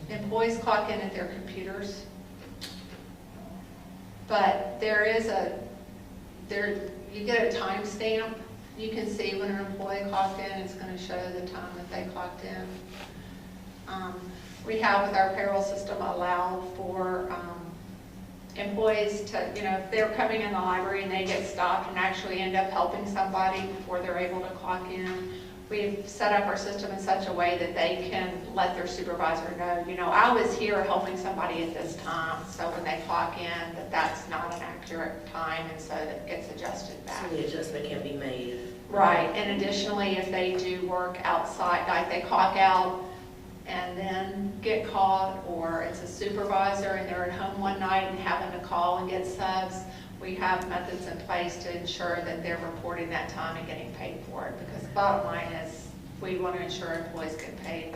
Employees clock in at their computers. But there is you get a timestamp. You can see when an employee clocked in, it's going to show the time that they clocked in. We have with our payroll system allowed for employees to, you know, if they're coming in the library and they get stopped and actually end up helping somebody before they're able to clock in, we've set up our system in such a way that they can let their supervisor know, you know, I was here helping somebody at this time, so when they clock in, that's not an accurate time, and so that gets adjusted back. So the adjustment can be made. Right, and additionally, if they do work outside, like they clock out and then get called, or it's a supervisor and they're at home one night and having to call and get subs, we have methods in place to ensure that they're reporting that time and getting paid for it. Because the bottom line is, we want to ensure employees get paid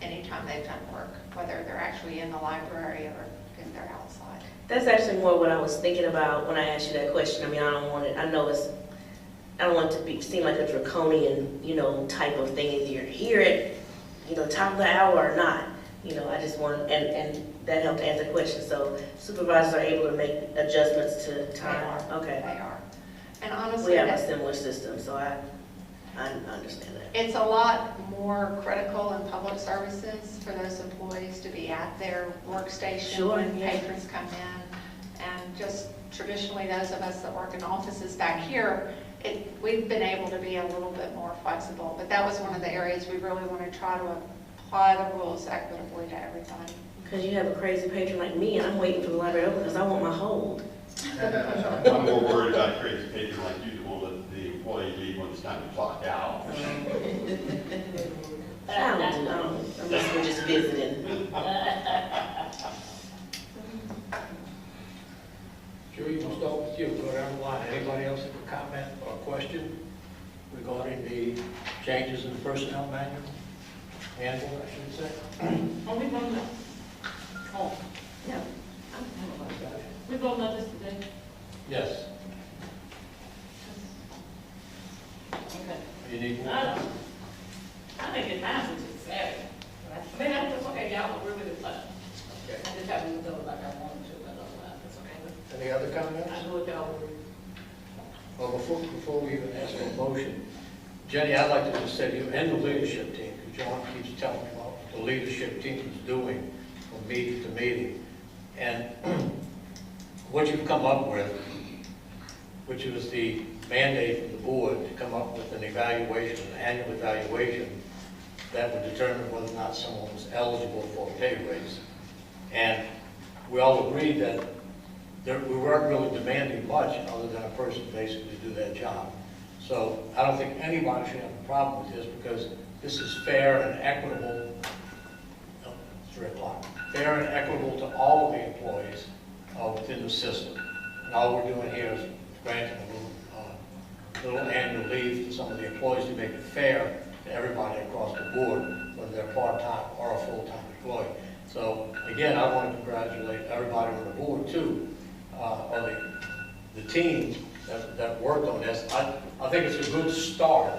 anytime they've done work, whether they're actually in the library or if they're outside. That's actually more what I was thinking about when I asked you that question. I mean, I don't want it to seem like a draconian, you know, type of thing. Either you're here at, you know, top of the hour or not. You know, I just want, and that helped answer the question. So supervisors are able to make adjustments to time. Okay. They are. And honestly, We have a similar system, so I understand that. it's a lot more critical in public services for those employees to be at their workstation Sure, when yeah. patrons come in. And just traditionally, those of us that work in offices back here, we've been able to be a little bit more flexible. But that was one of the areas we really want to try to apply the rules equitably to everybody. Because you have a crazy patron like me, and I'm waiting for the library to open because I want my hold. I'm more worried about crazy patrons like you that won't let the employee leave when it's time to clock out. I don't know, unless we're just visiting. Julie, we'll start with you. Go down the line. Anybody else have a comment or question regarding the changes in the personnel manual? Handbook, I should say. Oh, we voted on, oh, Yeah. we voted on this today. Yes. Okay. You need more? I think it's time to just say it. I mean, that's okay, y'all agree with it, but Okay. I just haven't moved over like I wanted to, but otherwise, it's okay. Any other comments? I know what y'all agree. Well, before we even ask for a motion, Jenny, I'd like to just say to you and the leadership team, because John keeps telling me about what the leadership team is doing from meeting to meeting. And what you've come up with, which was the mandate from the board to come up with an evaluation, an annual evaluation that would determine whether or not someone was eligible for a pay raise. And we all agreed that we weren't really demanding much other than a person basically do their job. So I don't think anybody should have a problem with this because this is fair and equitable. Oh, it's 3 o'clock. Fair and equitable to all of the employees within the system. And all we're doing here is granting a little annual leave to some of the employees to make it fair to everybody across the board, whether they're part-time or a full-time employee. So again, I want to congratulate everybody on the board too, or the team that worked on this. I think it's a good start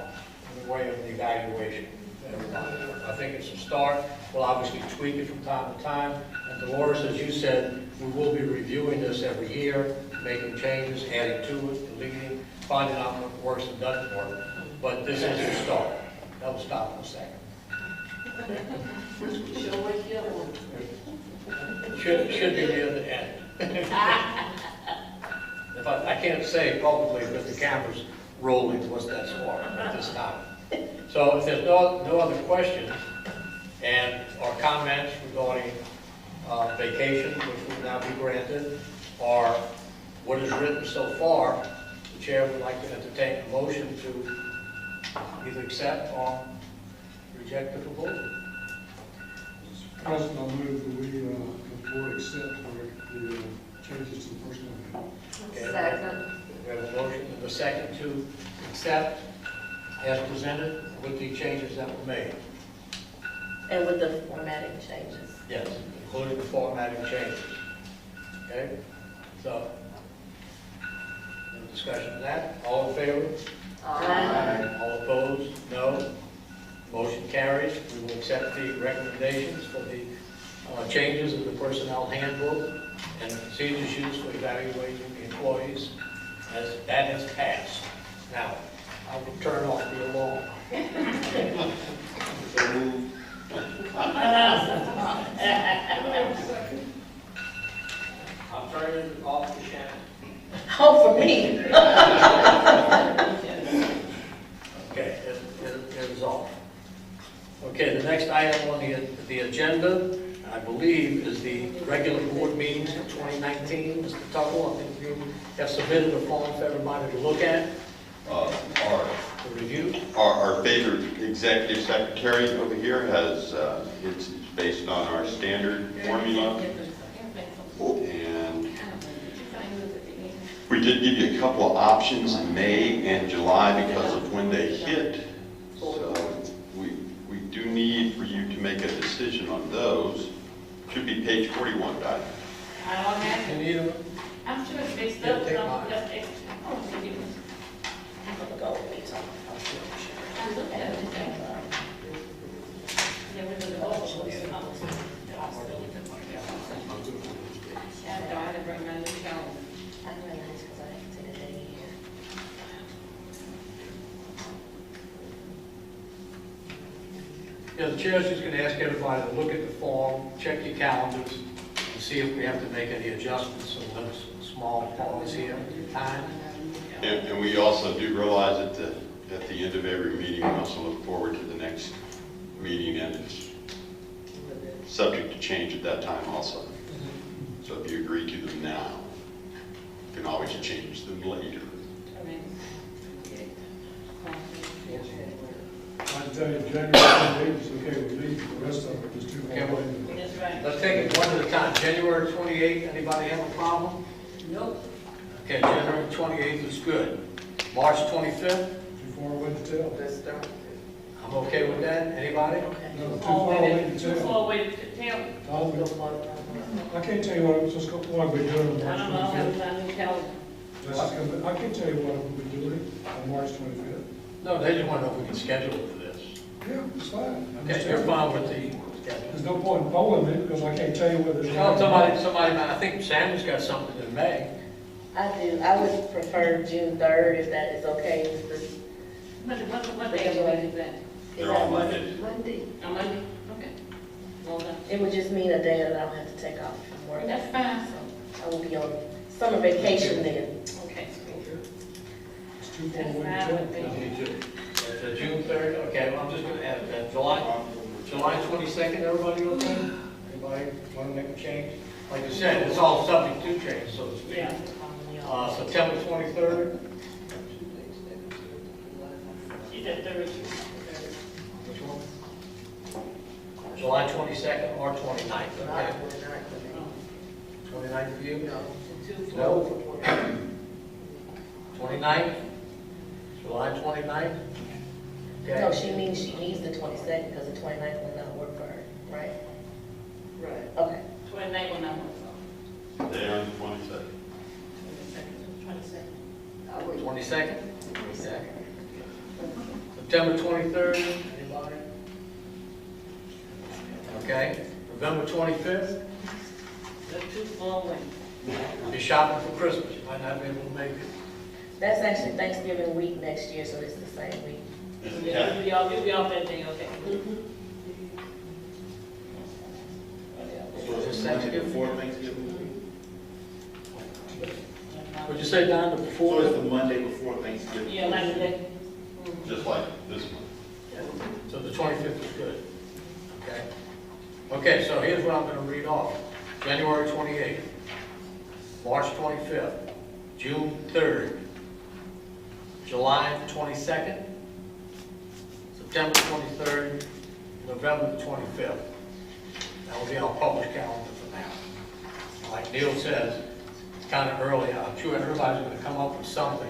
in the way of the evaluation for everybody. I think it's a start. We'll obviously tweak it from time to time. And Dolores, as you said, we will be reviewing this every year, making changes, adding to it, deleting, finding out what works and doesn't work. But this is a start. That will stop in a second. Should be near the end. If I can't say publicly because the camera's rolling what's that for at this time. So if there's no other questions or comments regarding vacation, which will now be granted, or what is written so far, the chair would like to entertain a motion to either accept or reject the proposal. Mr. President, I move that the board accept the changes to the personnel manual. Second. We have a motion and a second to accept as presented with the changes that were made. And with the formatting changes. Yes, including the formatting changes. Okay? So, no discussion on that. All in favor? Aye. All opposed? No. Motion carries. We will accept the recommendations for the changes in the personnel handbook and the procedures used for evaluating the employees as that has passed. Now, I will turn off the alarm. So moved. I'm turning it off to Shannon. Oh, for me. Okay, it is off. Okay, the next item on the agenda, I believe, is the regular board meetings for 2019. Mr. Tuttle, I think you have submitted a form for everybody to look at, to review. Our favorite executive secretary over here has, it's based on our standard formula. And we did give you a couple of options in May and July because of when they hit. So we do need for you to make a decision on those. Should be page 41, Di. I don't have You it. need them? I'm sure it's mixed Yeah, up, take but mine. I'm just, I'm I'm gonna go with me, so I'll see I looked at it, yeah, we're doing the whole list. Yeah, I had to bring my new calendar. I realize because I have to take a day here. Yeah, the chair's just going to ask everybody to look at the form, check your calendars, and see if we have to make any adjustments on those small pauses here at time. And we also do realize that at the end of every meeting, we also look forward to the next meeting, and it's subject to change at that time also. So if you agree to them now, you can always change them later. I mean, I can tell you, January 28th is okay with me, the rest of it is too far away. that's right. Let's take it one at a time. January 28th, anybody have a problem? Nope. Okay, January 28th is good. March 25th, Too far away to tell. Let's start. I'm okay with that. Anybody? Okay. No, too far away to Too tell. far away to tell. I can't tell you what I'll be doing on I don't know, I March haven't 25th. found a calendar. I can't tell you what I'll be doing on March 25th. No, they just want to know if we can schedule it for this. Yeah, it's fine. I'm Okay, just you're telling you. fine with the schedule. There's no point in polling me because I can't tell you whether. Well, somebody, I think Samuel's got something in May. I do. I would prefer June 3rd if that is okay. What day of the week is that? They're all Mondays. Monday. On Monday? Okay. Well done. It would just mean a day that I don't have to take off from work. That's fine. I will be on summer vacation then. Okay. It's too far That's away fine to with tell. me. Me too. That's June 3rd, okay, well, I'm just gonna add that. July 22nd, everybody okay? Anybody want to make a change? like I said, it's all subject to change, so to speak. September 23rd, She said 30. which one? July 22nd or 29th, Not okay? 29th for you? No. 29th? July 29th? Okay. No, she means she needs the 22nd because the 29th will not work for her, right? Right. Okay. 29 will not work. They are on the 22nd. 22nd. 22nd? Okay. September 23rd, anybody? Okay, November 25th, That's too far away. you're shopping for Christmas, you might not be able to make it. That's actually Thanksgiving week next year, so it's the same week. Yeah, you'll be off that day, okay? So it's Monday before Thanksgiving? Would you say down to So before? it's the Monday before Thanksgiving? Yeah, like that. Just like this month. So the 25th is good, okay? Okay, so here's what I'm gonna read off. January 28th, March 25th, June 3rd, July 22nd, September 23rd, November 25th. That will be on published calendar for now. Like Neil says, it's kind of early. I'm sure everybody's going to come up with something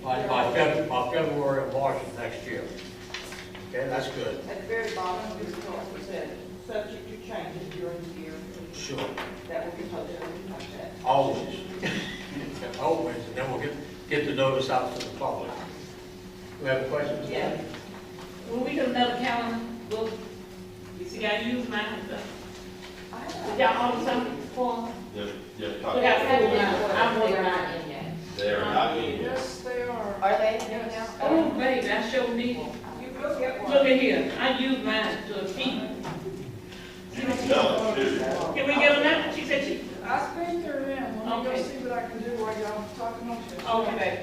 by February or March of next year. Okay, that's good. At the very bottom of this chart, it said, subject to changes during the year. Sure. That will be posted like that. Always. Always, and then we'll get the notice out to the public. We have a question? Yeah. When we get another calendar, we'll, you see, I use mine and stuff. We got all the time for, Yep, yep. we got food now. I'm working on it. They are not in yet. Yes, they are. Are they? Oh, baby, I sure need one. You will get one. Look at here, I use mine to a T. You can tell it too. Can we get them now? She said she, I speak to them. Let me go Okay. see what I can do while y'all talking on this. okay, baby.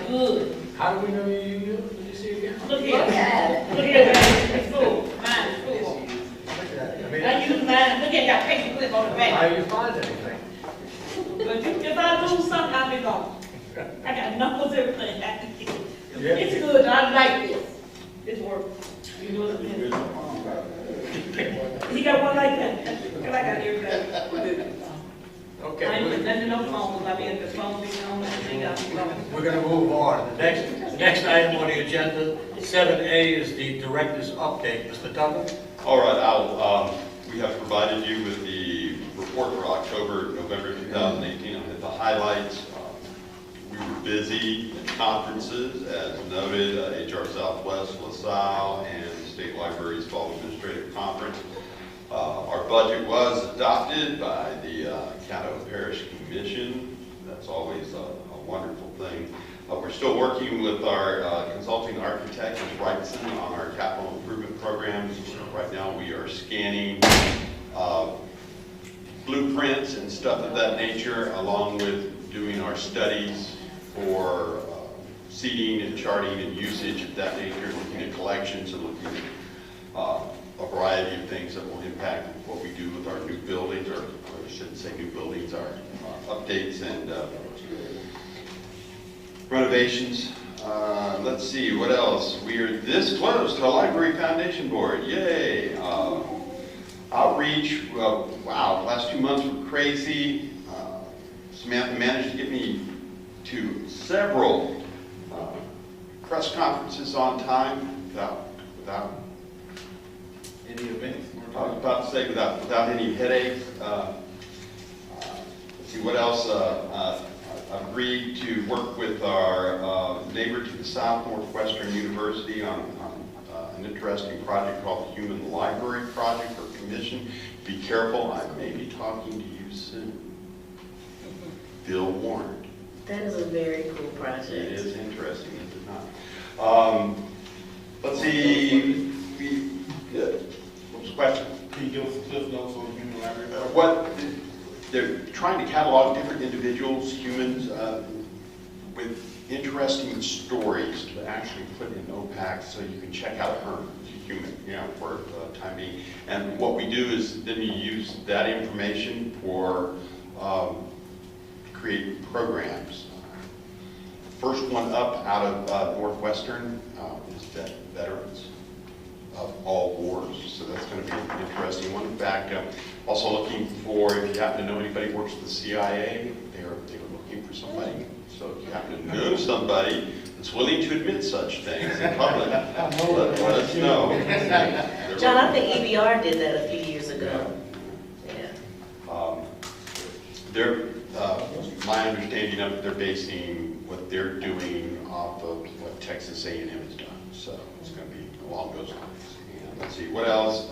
Good. How do we know you use it? Did you see again? Look here. Look at it. Look here, baby. It's full. Mine is full. Look at that. I mean, I use mine. Look at that paper clip on the how back. do you find anything? But if I lose something, I'll be gone. I got numbers, everything. It's good. I like this. It's work. You know what I'm saying? He got one like that. I got everything. I Okay, ain't we- put nothing in no phone, because I be at the phone, being on that thing, I'll be gone. we're gonna move on. The next item on the agenda, 7A, is the director's update. Mr. Tuttle? All right, we have provided you with the report for October, November 2018. I'll hit the highlights. We were busy in conferences, as noted, HR Southwest, LaSalle, and State Library's Fall Administrative Conference. Our budget was adopted by the Caddo Parish Commission. That's always a wonderful thing. We're still working with our consulting architect, Ms. Wrightson, on our capital improvement programs. Right now, we are scanning blueprints and stuff of that nature, along with doing our studies for seating and charting and usage of that nature, looking at collections and looking at a variety of things that will impact what we do with our new buildings, or I shouldn't say new buildings, our updates and renovations. Let's see, what else? We are this close to a library foundation board, yay! Outreach, well, wow, the last 2 months were crazy. Samantha managed to get me to several press conferences on time without Any events? I was about to say without any headaches. Let's see what else. I've agreed to work with our neighbor to the south, Northwestern University, on an interesting project called the Human Library Project or Commission. Be careful, I may be talking to you soon. Feel warned. That is a very cool project. It is interesting, is it not? Let's see. What was the question? Can you give us a cliff notes on the Human Library? What they're trying to catalog different individuals, humans, with interests interesting stories to actually put in OPAC so you can check out her human, for the time being. And what we do is then you use that information for create programs. First one up out of Northwestern is veterans of all wars. So that's going to be an interesting one. In fact, also looking for, if you happen to know anybody who works for the CIA, they were looking for somebody. So if you happen to know somebody that's willing to admit such things in public, let us know. John, I think EBR did that a few years ago. Yeah. My understanding of it, they're basing what they're doing off of what Texas A&M has done. So it's going to be along those lines. And let's see, what else?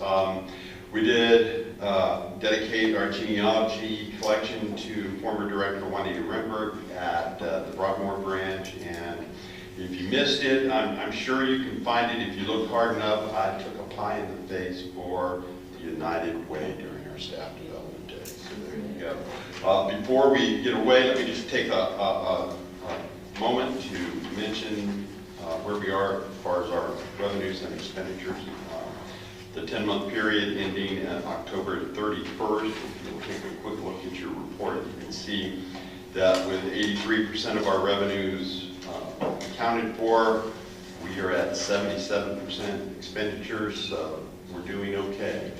We did dedicate our genealogy collection to former Director Juanita Renberg at the Broadmoor branch. And if you missed it, I'm sure you can find it if you look hard enough. I took a pie in the face for the United Way during our staff development day. So there you go. Before we get away, let me just take a moment to mention where we are as far as our revenues and expenditures. The 10-month period ending at October 31st. If you'll take a quick look at your report, you can see that with 83% of our revenues accounted for, we are at 77% expenditures, so we're doing okay,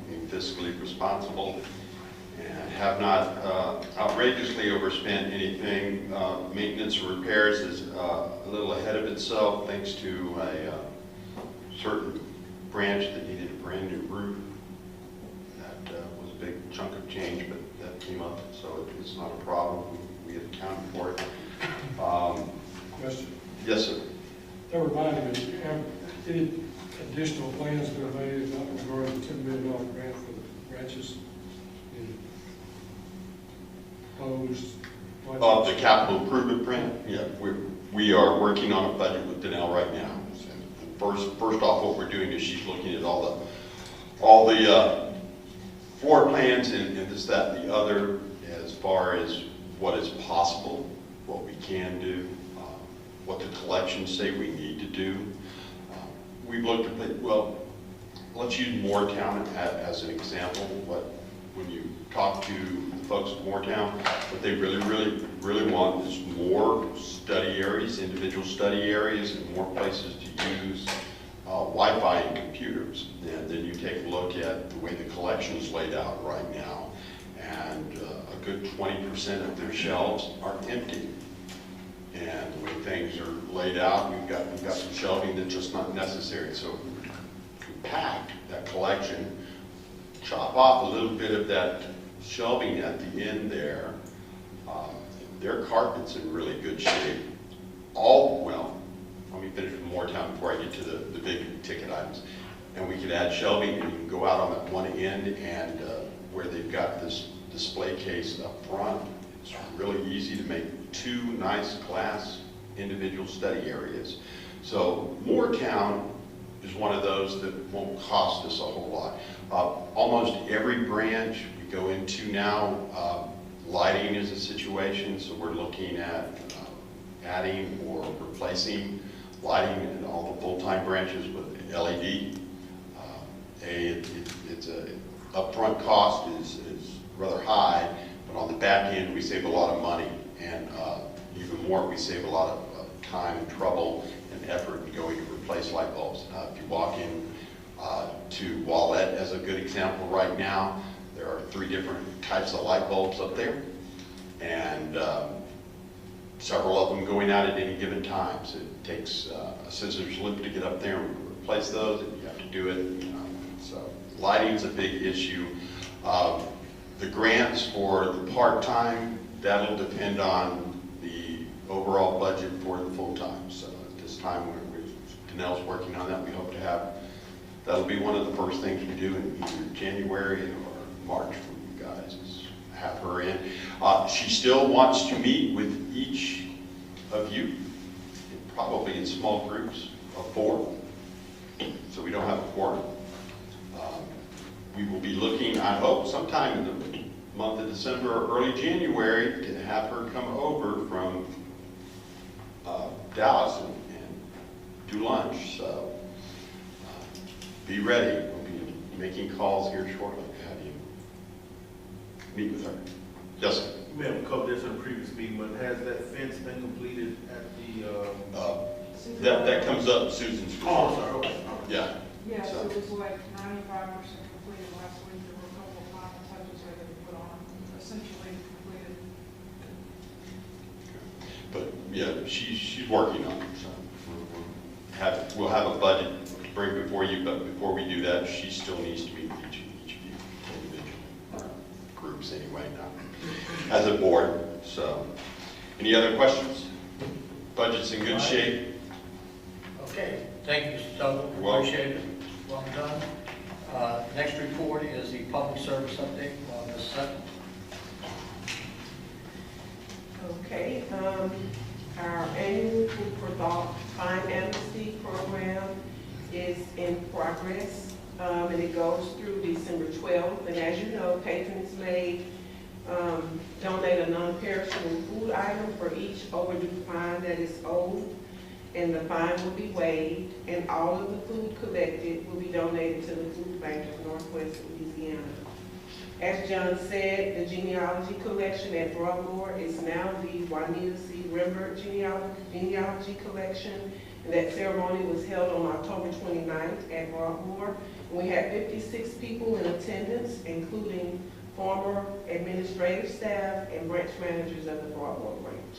being fiscally responsible, and have not outrageously overspent anything. Maintenance and repairs is a little ahead of itself thanks to a certain branch that needed a brand new roof. That was a big chunk of change, but that came up, so it's not a problem. We had accounted for it. Question. Yes, sir. That reminded me, do you have any additional plans that are made regarding the $10 million grant for the branches in proposed budget? The capital improvement grant? Yeah, we are working on a budget with Danelle right now. First off, what we're doing is she's looking at all the floor plans and this, that, and the other, as far as what is possible, what we can do, what the collections say we need to do. We've looked at, well, let's use Moortown as an example. When you talk to the folks at Moortown, what they really want is more study areas, individual study areas, and more places to use Wi-Fi and computers. And then you take a look at the way the collection is laid out right now, and a good 20% of their shelves are empty. And the way things are laid out, we've got some shelving that's just not necessary. So compact that collection, chop off a little bit of that shelving at the end there. Their carpet's in really good shape. Let me finish with Moortown before I get to the big ticket items. And we could add shelving, and you can go out on that one end, and where they've got this display case up front, it's really easy to make two nice glass individual study areas. So Moortown is one of those that won't cost us a whole lot. Almost every branch we go into now, lighting is a situation, so we're looking at adding or replacing lighting in all the full-time branches with LED. It's a upfront cost is rather high, but on the back end we save a lot of money, and even more, we save a lot of time and trouble and effort in going to replace light bulbs. If you walk in to Wallette as a good example right now, there are 3 different types of light bulbs up there, and several of them going out at any given time. So it takes a scissors lift to get up there and replace those, and you have to do it. So lighting's a big issue. The grants for the part-time, that'll depend on the overall budget for the full-time. So at this time, Danelle's working on that. We hope to have, that'll be one of the first things we do in either January or March for you guys, is have her in. She still wants to meet with each of you, probably in small groups of 4, so we don't have a quorum. We will be looking, I hope, sometime in the month of December or early January to have her come over from Dallas and do lunch, so be ready. We'll be making calls here shortly to have you meet with her. Yes, sir. We haven't covered this in a previous meeting, but has that fence been completed at the, That comes up Susan's. oh, sorry, okay. Yeah. Yes, So- it was like 95% completed last week. There were a couple of final touches that had to be put on, essentially completed. But yeah, she's working on it, so we'll have a budget to bring before you, but before we do that, she still needs to meet with each of you individually, or groups anyway, not as a board. So, any other questions? Budget's in good shape. Okay, thank you, Mr. Tuggle. You're welcome. Appreciate it. Well done. Next report is the public service update. Ms. Sutton. Okay, our annual Food for Thought Fine Amnesty Program is in progress, and it goes through December 12th. And as you know, patrons may donate a non-perishable food item for each overdue fine that is owed, and the fine will be waived, and all of the food collected will be donated to the Food Bank of Northwest Louisiana. As John said, the genealogy collection at Broadmoor is now the Juanita C. Rembert Genealogy Collection, and that ceremony was held on October 29th at Broadmoor. And we had 56 people in attendance, including former administrative staff and branch managers of the Broadmoor branch.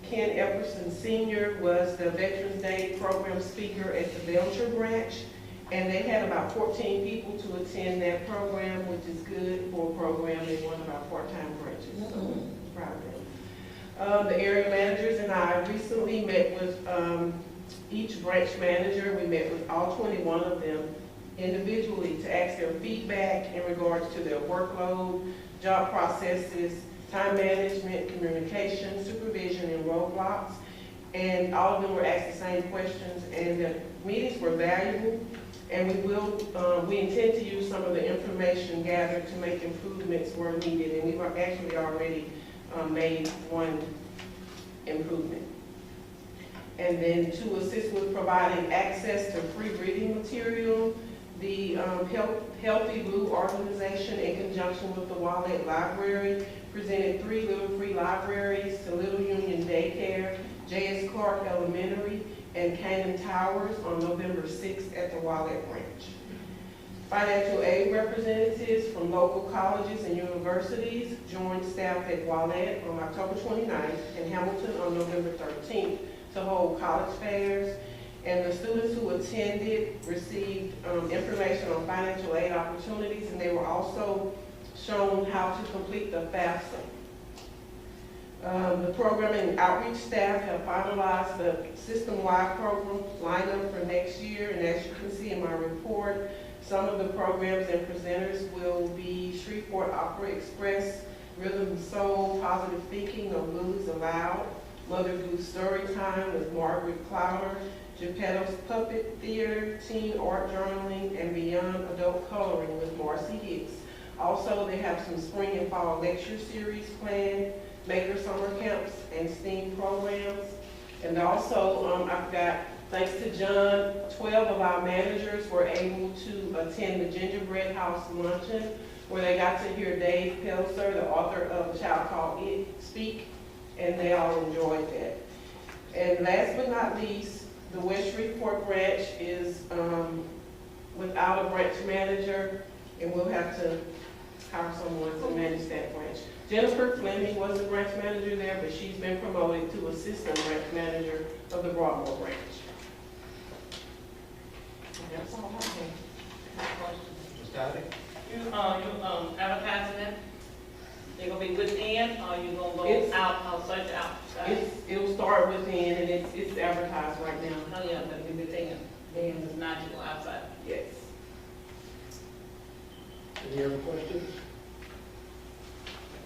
Ken Epperson Sr. was the Veterans Day program speaker at the Belcher branch, and they had about 14 people to attend that program, which is good for a program in one of our part-time branches. So, proud of them. The area managers and I recently met with each branch manager. We met with all 21 of them individually to ask their feedback in regards to their workload, job processes, time management, communication, supervision, and roadblocks. And all of them were asked the same questions, and the meetings were valuable. And we intend to use some of the information gathered to make improvements where needed. And we've actually already made one improvement. And then to assist with providing access to free reading material, the Healthy Blue organization, in conjunction with the Wallett Library, presented 3 little free libraries to Little Union Daycare, J.S. Clark Elementary, and Canaan Towers on November 6th at the Wallett branch. Financial aid representatives from local colleges and universities joined staff at Wallett on October 29th and Hamilton on November 13th to hold college fairs. And the students who attended received information on financial aid opportunities, and they were also shown how to complete the FAFSA. The programming and outreach staff have finalized the system-wide program lineup for next year, and as you can see in my report, some of the programs and presenters will be Shreveport Opera Express, Rhythm and Soul, Positive Thinking of Lilies Aloud, Mother Goose Story Time with Margaret Clowder, Geppetto's Puppet Theater, Teen Art Journaling, and Beyond Adult Coloring with Marcy Hicks. Also, they have some spring and fall lecture series planned, maker summer camps, and STEAM programs. And also, I forgot, thanks to John, 12 of our managers were able to attend the Gingerbread House Luncheon, where they got to hear Dave Pelzer, the author of A Child Called It, speak, and they all enjoyed that. And last but not least, the West Shreveport branch is without a branch manager, and we'll have to hire someone to manage that branch. Jennifer Fleming was the branch manager there, but she's been promoted to assistant branch manager of the Broadmoor branch. And that's all I have. Ms. Dottie? You advertising it? They're gonna be within, or you gonna go It's- out, search outside? It'll start within, and it's advertised right now. Oh, yeah, but it'll be within, and it's not you go outside. Yes. Any other questions?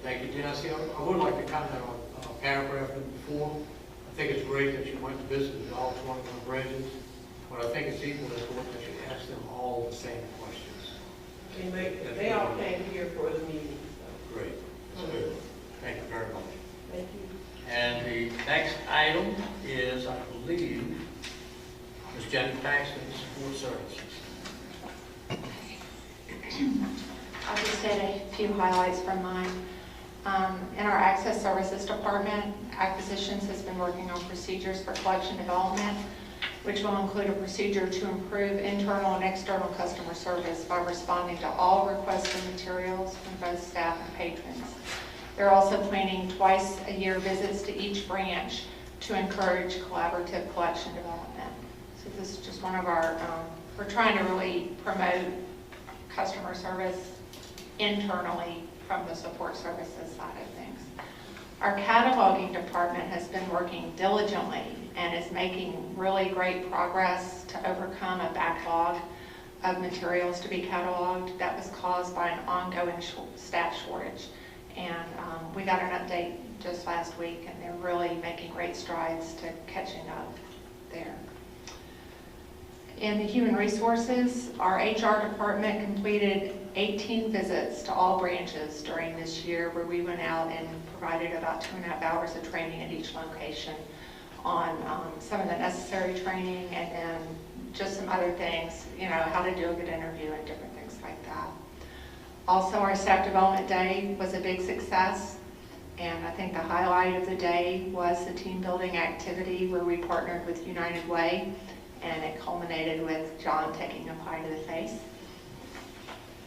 Thank you, Jesse. I would like to comment on paragraph number 4. I think it's great that you went to visit all 21 branches, but I think it's equally important that you ask them all the same questions. They all came here for the meeting, so. Great. That's good. Thank you very much. Thank you. And the next item is, I believe, Ms. Jenny Paxton, Support Services. I'll just hit a few highlights from mine. In our Access Services Department, Acquisitions has been working on procedures for collection development, which will include a procedure to improve internal and external customer service by responding to all requested materials from both staff and patrons. They're also planning twice-a-year visits to each branch to encourage collaborative collection development. So this is just one of our, we're trying to really promote customer service internally from the support services side of things. Our cataloging department has been working diligently and is making really great progress to overcome a backlog of materials to be cataloged that was caused by an ongoing staff shortage. And we got an update just last week, and they're really making great strides to catching up there. In the human resources, our HR department completed 18 visits to all branches during this year, where we went out and provided about 2.5 hours of training at each location on some of the necessary training, and then just some other things, you know, how to do a good interview and different things like that. Also, our staff development day was a big success, and I think the highlight of the day was the team building activity where we partnered with United Way, and it culminated with John taking a pie to the face.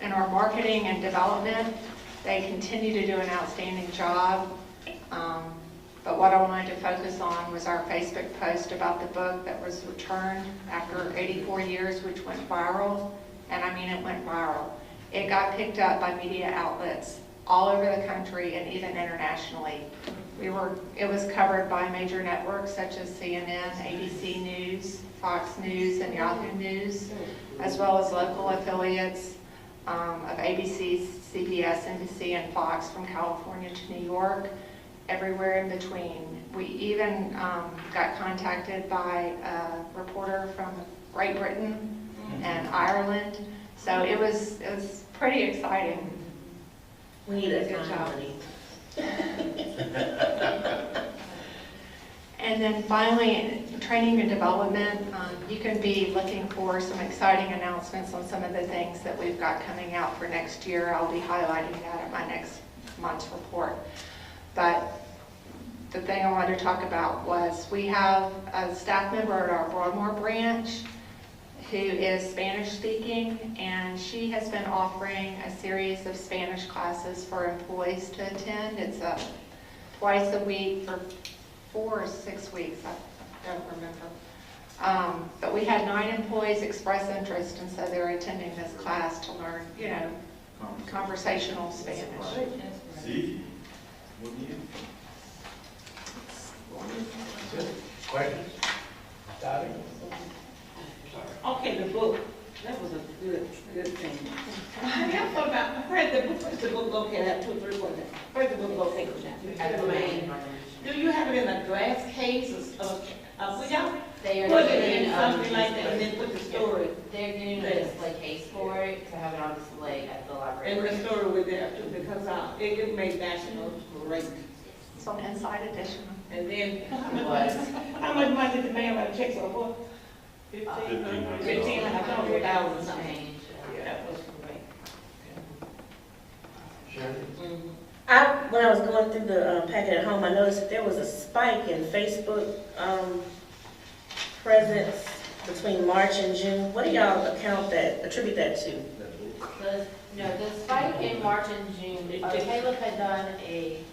In our marketing and development, they continue to do an outstanding job. But what I wanted to focus on was our Facebook post about the book that was returned after 84 years, which went viral. And I mean, it went viral. It got picked up by media outlets all over the country and even internationally. It was covered by major networks such as CNN, ABC News, Fox News, and Yahoo News, as well as local affiliates of ABC, CBS, NBC, and Fox from California to New York, everywhere in between. We even got contacted by a reporter from Great Britain and Ireland, so it was pretty exciting. We need a Good job. money. And then finally, training and development, you can be looking for some exciting announcements on some of the things that we've got coming out for next year. I'll be highlighting that at my next month's report. But the thing I wanted to talk about was we have a staff member at our Broadmoor branch who is Spanish speaking, and she has been offering a series of Spanish classes for employees to attend. It's twice a week for 4 or 6 weeks, I don't remember. But we had 9 employees express interest, and so they're attending this class to learn, you know, conversational Spanish. See? Questions? Dottie? Okay, the book, that was a good thing. I thought about, where's the book located at 2 or 3 1? Where's the book located at? At the main. Do you have it in a glass case or would y'all They are put it getting, in something like that and then put the story? They're getting a display case for it to have it on display at the library. And the story with that too, because it made national great. It's on Inside Edition. And then, Was. how much money did the man write a check for? 1,500. 1,500 something. Yeah, that was great. Sharon? When I was going through the packet at home, I noticed that there was a spike in Facebook presence between March and June. What do y'all attribute that to? The spike in March and June, Caleb had done a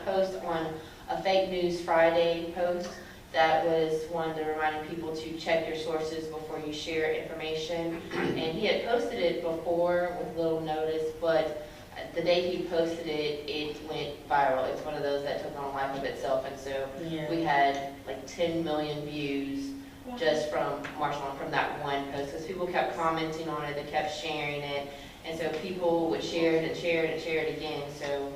post on a Fake News Friday post that was one to reminding people to check your sources before you share information. And he had posted it before with little notice, but the day he posted it, it went viral. It's one of those that took on a life of itself, and so we had like 10 million views just from March on, from that one post, because people kept commenting on it, they kept sharing it, and so people would share it and share it and share it again. So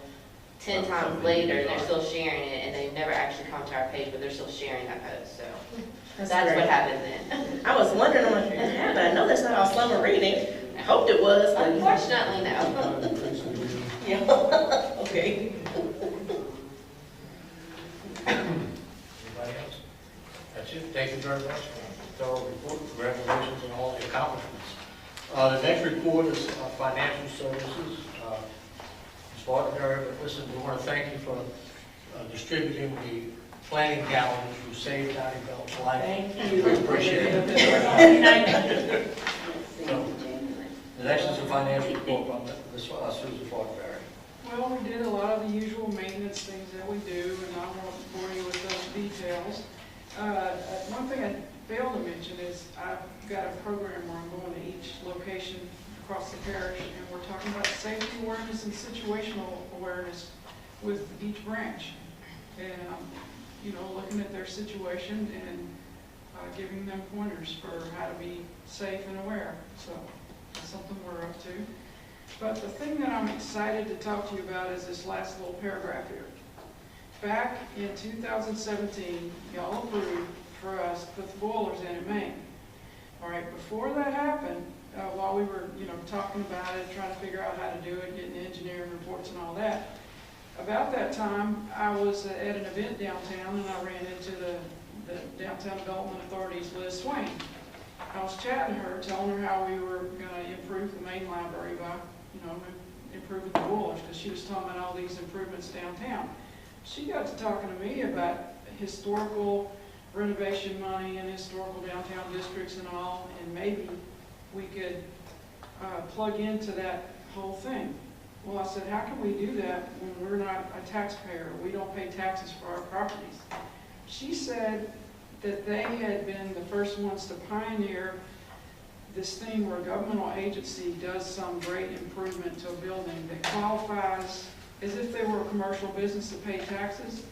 10 times later, they're still sharing it, and they've never actually come to our page, but they're still sharing that post. So that's what happened then. I was wondering, I'm like, what happened? I know that's not all summer reading. I hoped it was. Unfortunately, no. Yeah. Okay. Anybody else? you very much for a thorough report. Congratulations on all the accomplishments. The next report is financial services. Ms. Martin, listen, we want to thank you for distributing the planning calendar who saved Dottie Bell's life. Thank you. We appreciate it. So, the next is a financial report from Ms. Susan Fortenberry. Well, we did a lot of the usual maintenance things that we do, and I won't bore you with those details. One thing I failed to mention is I've got a program where I'm going to each location across the parish, and we're talking about safety awareness and situational awareness with each branch. And, you know, looking at their situation and giving them pointers for how to be safe and aware. So that's something we're up to. But the thing that I'm excited to talk to you about is this last little paragraph here. Back in 2017, y'all approved for us to put the boilers in Maine. All right, before that happened, while we were, you know, talking about it, trying to figure out how to do it, getting engineering reports and all that, about that time, I was at an event downtown and I ran into the Downtown Development Authority's Liz Swain. I was chatting to her, telling her how we were going to improve the main library by, you know, improving the boilers, because she was talking about all these improvements downtown. She got to talking to me about historical renovation money and historical downtown districts and all, and maybe we could plug into that whole thing. Well, I said, how can we do that when we're not a taxpayer? We don't pay taxes for our properties. She said that they had been the first ones to pioneer this thing where a governmental agency does some great improvement to a building that qualifies as if they were a commercial business that paid taxes,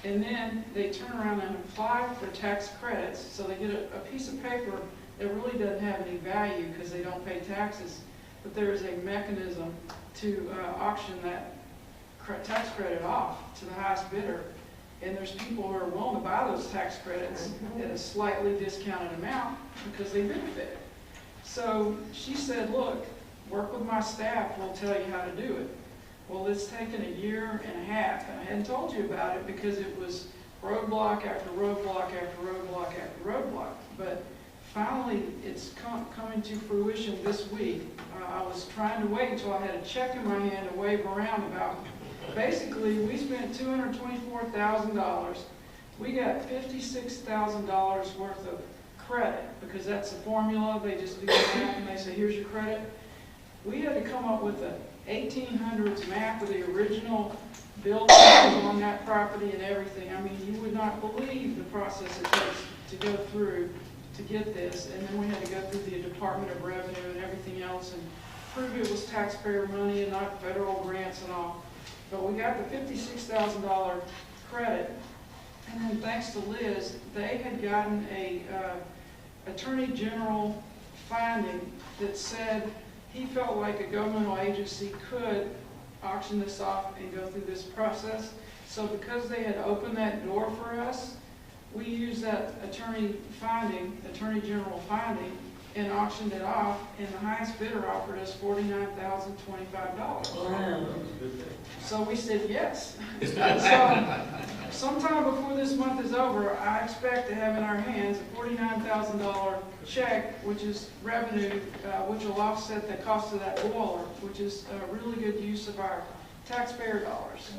and then they turn around and apply for tax credits, so they get a piece of paper that really doesn't have any value because they don't pay taxes, but there is a mechanism to auction that tax credit off to the highest bidder. And there's people who are willing to buy those tax credits at a slightly discounted amount because they benefit. So she said, look, work with my staff, we'll tell you how to do it. Well, it's taken a year and a half, and I hadn't told you about it because it was roadblock after roadblock after roadblock after roadblock. But finally, it's coming to fruition this week. I was trying to wait until I had a check in my hand to wave around about. Basically, we spent $224,000. We got $56,000 worth of credit because that's the formula. They just do the math and they say, here's your credit. We had to come up with a 1800s map of the original buildings on that property and everything. I mean, you would not believe the process it takes to go through to get this. And then we had to go through the Department of Revenue and everything else and prove it was taxpayer money and not federal grants and all. But we got the $56,000 credit. And then thanks to Liz, they had gotten a Attorney General finding that said he felt like a governmental agency could auction this off and go through this process. So because they had opened that door for us, we used that Attorney General finding, and auctioned it off, and the highest bidder offered us $49,025. Wow. So we said yes. So sometime before this month is over, I expect to have in our hands a $49,000 check, which is revenue, which will offset the cost of that boiler, which is a really good use of our taxpayer dollars.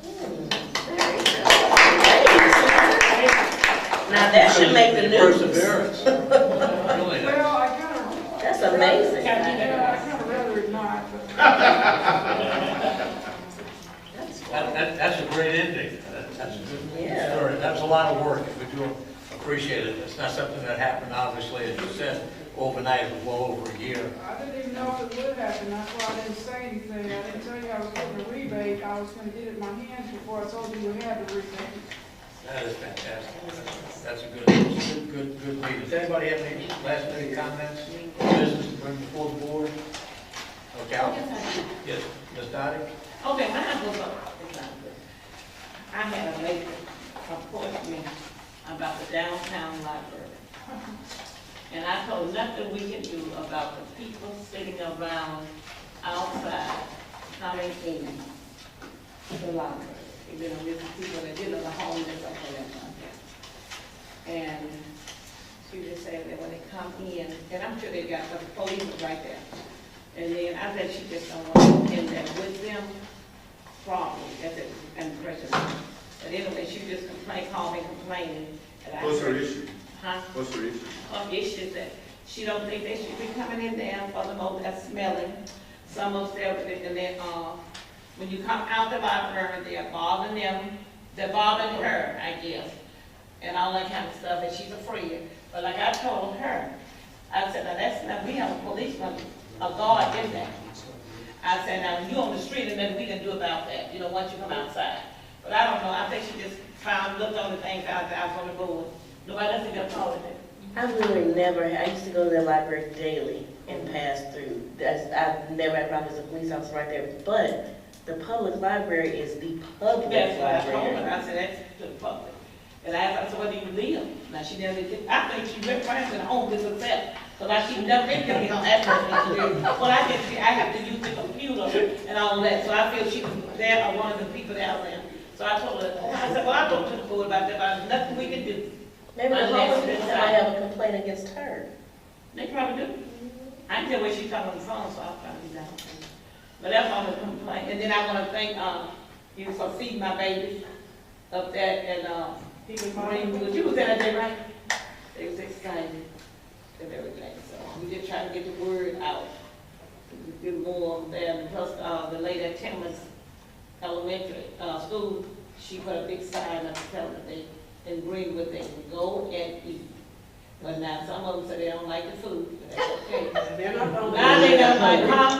Now that should make the news. Perseverance. Well, I kind of... That's amazing. Yeah, I kind of rather it not, but... That's a great ending. That's a good story. That was a lot of work, and we do appreciate it. It's not something that happened, obviously, as you said, overnight. It was well over a year. I didn't even know if it would happen. That's why I didn't say anything. I didn't tell you I was getting a rebate. I was going to get it in my hands before I told you we had the rebate. That is fantastic. That's a good meeting. Does anybody have any last minute comments? Business to bring before the board? Okay. Yes, Ms. Dottie? Okay, mine was up. I had a lady approach me about the downtown library. And I told nothing we can do about the people sitting around outside coming in the library. You know, there's people that get in the home and stuff like that. And she was just saying that when they come in, and I'm sure they got, the police was right there. And then I said she just don't want to end that with them, probably, that's an impression. But anyway, she just called me complaining. And I What's her said, issue? Huh? What's her issue? Issues that she don't think they should be coming in there for the most, that's smelling. Some of them, and then, when you come out the library, they're bothering them, they're bothering her, I guess, and all that kind of stuff, and she's afraid. But like I told her, I said, now that's not, we have a policeman, a guard in there. I said, now you on the street and then we can do about that, you know, once you come outside. But I don't know, I think she just looked on the things out there, I was on the board. Nobody else even called it. I really never, I used to go to that library daily and pass through. I've never had problems with the police officer right there, but the public library is the public That's what I told library. her, I said, that's to the public. And I asked her, so where do you live? Now, she never did, I think she went friends in home with herself, because she never did give me her address. Well, I guess I have to use the computer and all that, so I feel she was there, or one of the people down there. So I told her, I said, well, I talked to the board about that, but there's nothing we can do. Maybe the Unless homeless people it's might have a complaint against her. They probably do. I can tell where she's talking on the phone, so I'll probably down. But that's all the complaint. And then I want to thank, you for feeding my babies up there, and, he was Greenwood. You was there that day, right? They was excited and everything, so we just trying to get the word out. To get more there, because, the lady at Timmons Elementary, school, she put a big sign up telling them they, in Greenwood, they can go and eat. But now some of them say they don't like the food, but that's okay. They're not the only Now they don't like, huh?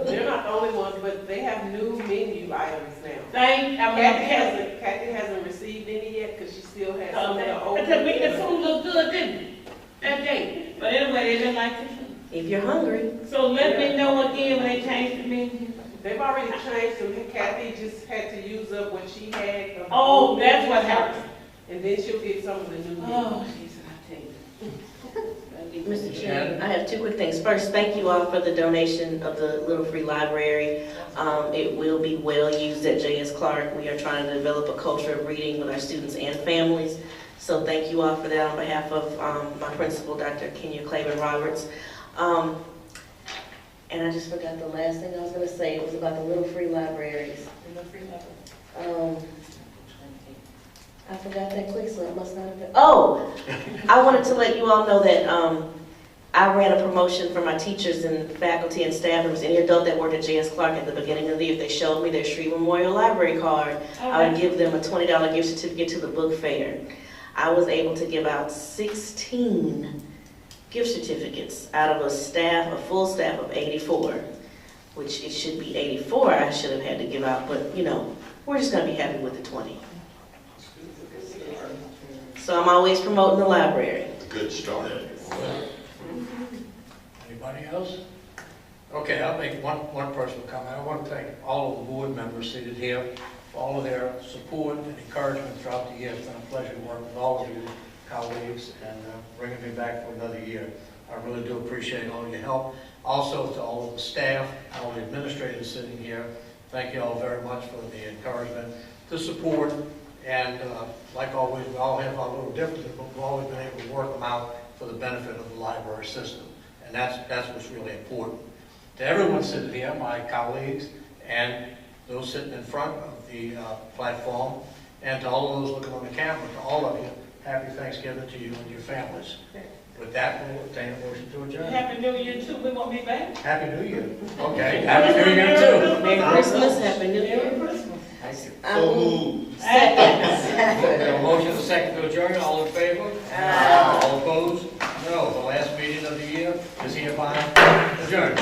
They're not the only ones, but they have new menu items now. Kathy hasn't received any yet, because she still has some of the old. Because the food looked good, didn't it? That day. But anyway, they didn't like the food. If you're hungry. So let me know again when they change the menu. They've already changed them. Kathy just had to use up what she had. Oh, that's what happened. And then she'll get some of the new menu. Oh, Jesus, I tell you. Mr. Chairman, I have two quick things. First, thank you all for the donation of the Little Free Library. It will be well used at J.S. Clark. We are trying to develop a culture of reading with our students and families. So thank you all for that on behalf of my principal, Dr. Kenya Claiborne Roberts. And I just forgot the last thing I was going to say. It was about the Little Free Libraries. I forgot that quick, so it must not have been. Oh, I wanted to let you all know that I ran a promotion for my teachers and faculty and staff members, any adult that worked at J.S. Clark at the beginning of the year. If they showed me their Street Memorial Library card, I would give them a $20 gift certificate to the book fair. I was able to give out 16 gift certificates out of a full staff of 84, which it should be 84 I should have had to give out, but you know, we're just going to be happy with the 20. So I'm always promoting the library. Good start. Anybody else? Okay, I'll make one personal comment. I want to thank all of the board members seated here for all of their support and encouragement throughout the year. It's been a pleasure to work with all of you colleagues and bringing me back for another year. I really do appreciate all your help. Also to all of the staff, all the administrators sitting here, thank you all very much for the encouragement, the support, and like always, we all have our little differences, but we've always been able to work them out for the benefit of the library system. And that's what's really important. To everyone sitting here, my colleagues, and those sitting in front of the platform, and to all of those looking on the camera, to all of you, happy Thanksgiving to you and your families. With that, we'll obtain a motion to adjourn. Happy New Year too, we won't be back. Happy New Year. Okay, Happy New Year too. Merry Christmas, Happy New Year. Merry Christmas. So moved. A motion to second to adjourn, all in favor? All opposed? No, the last meeting of the year is hereby adjourned.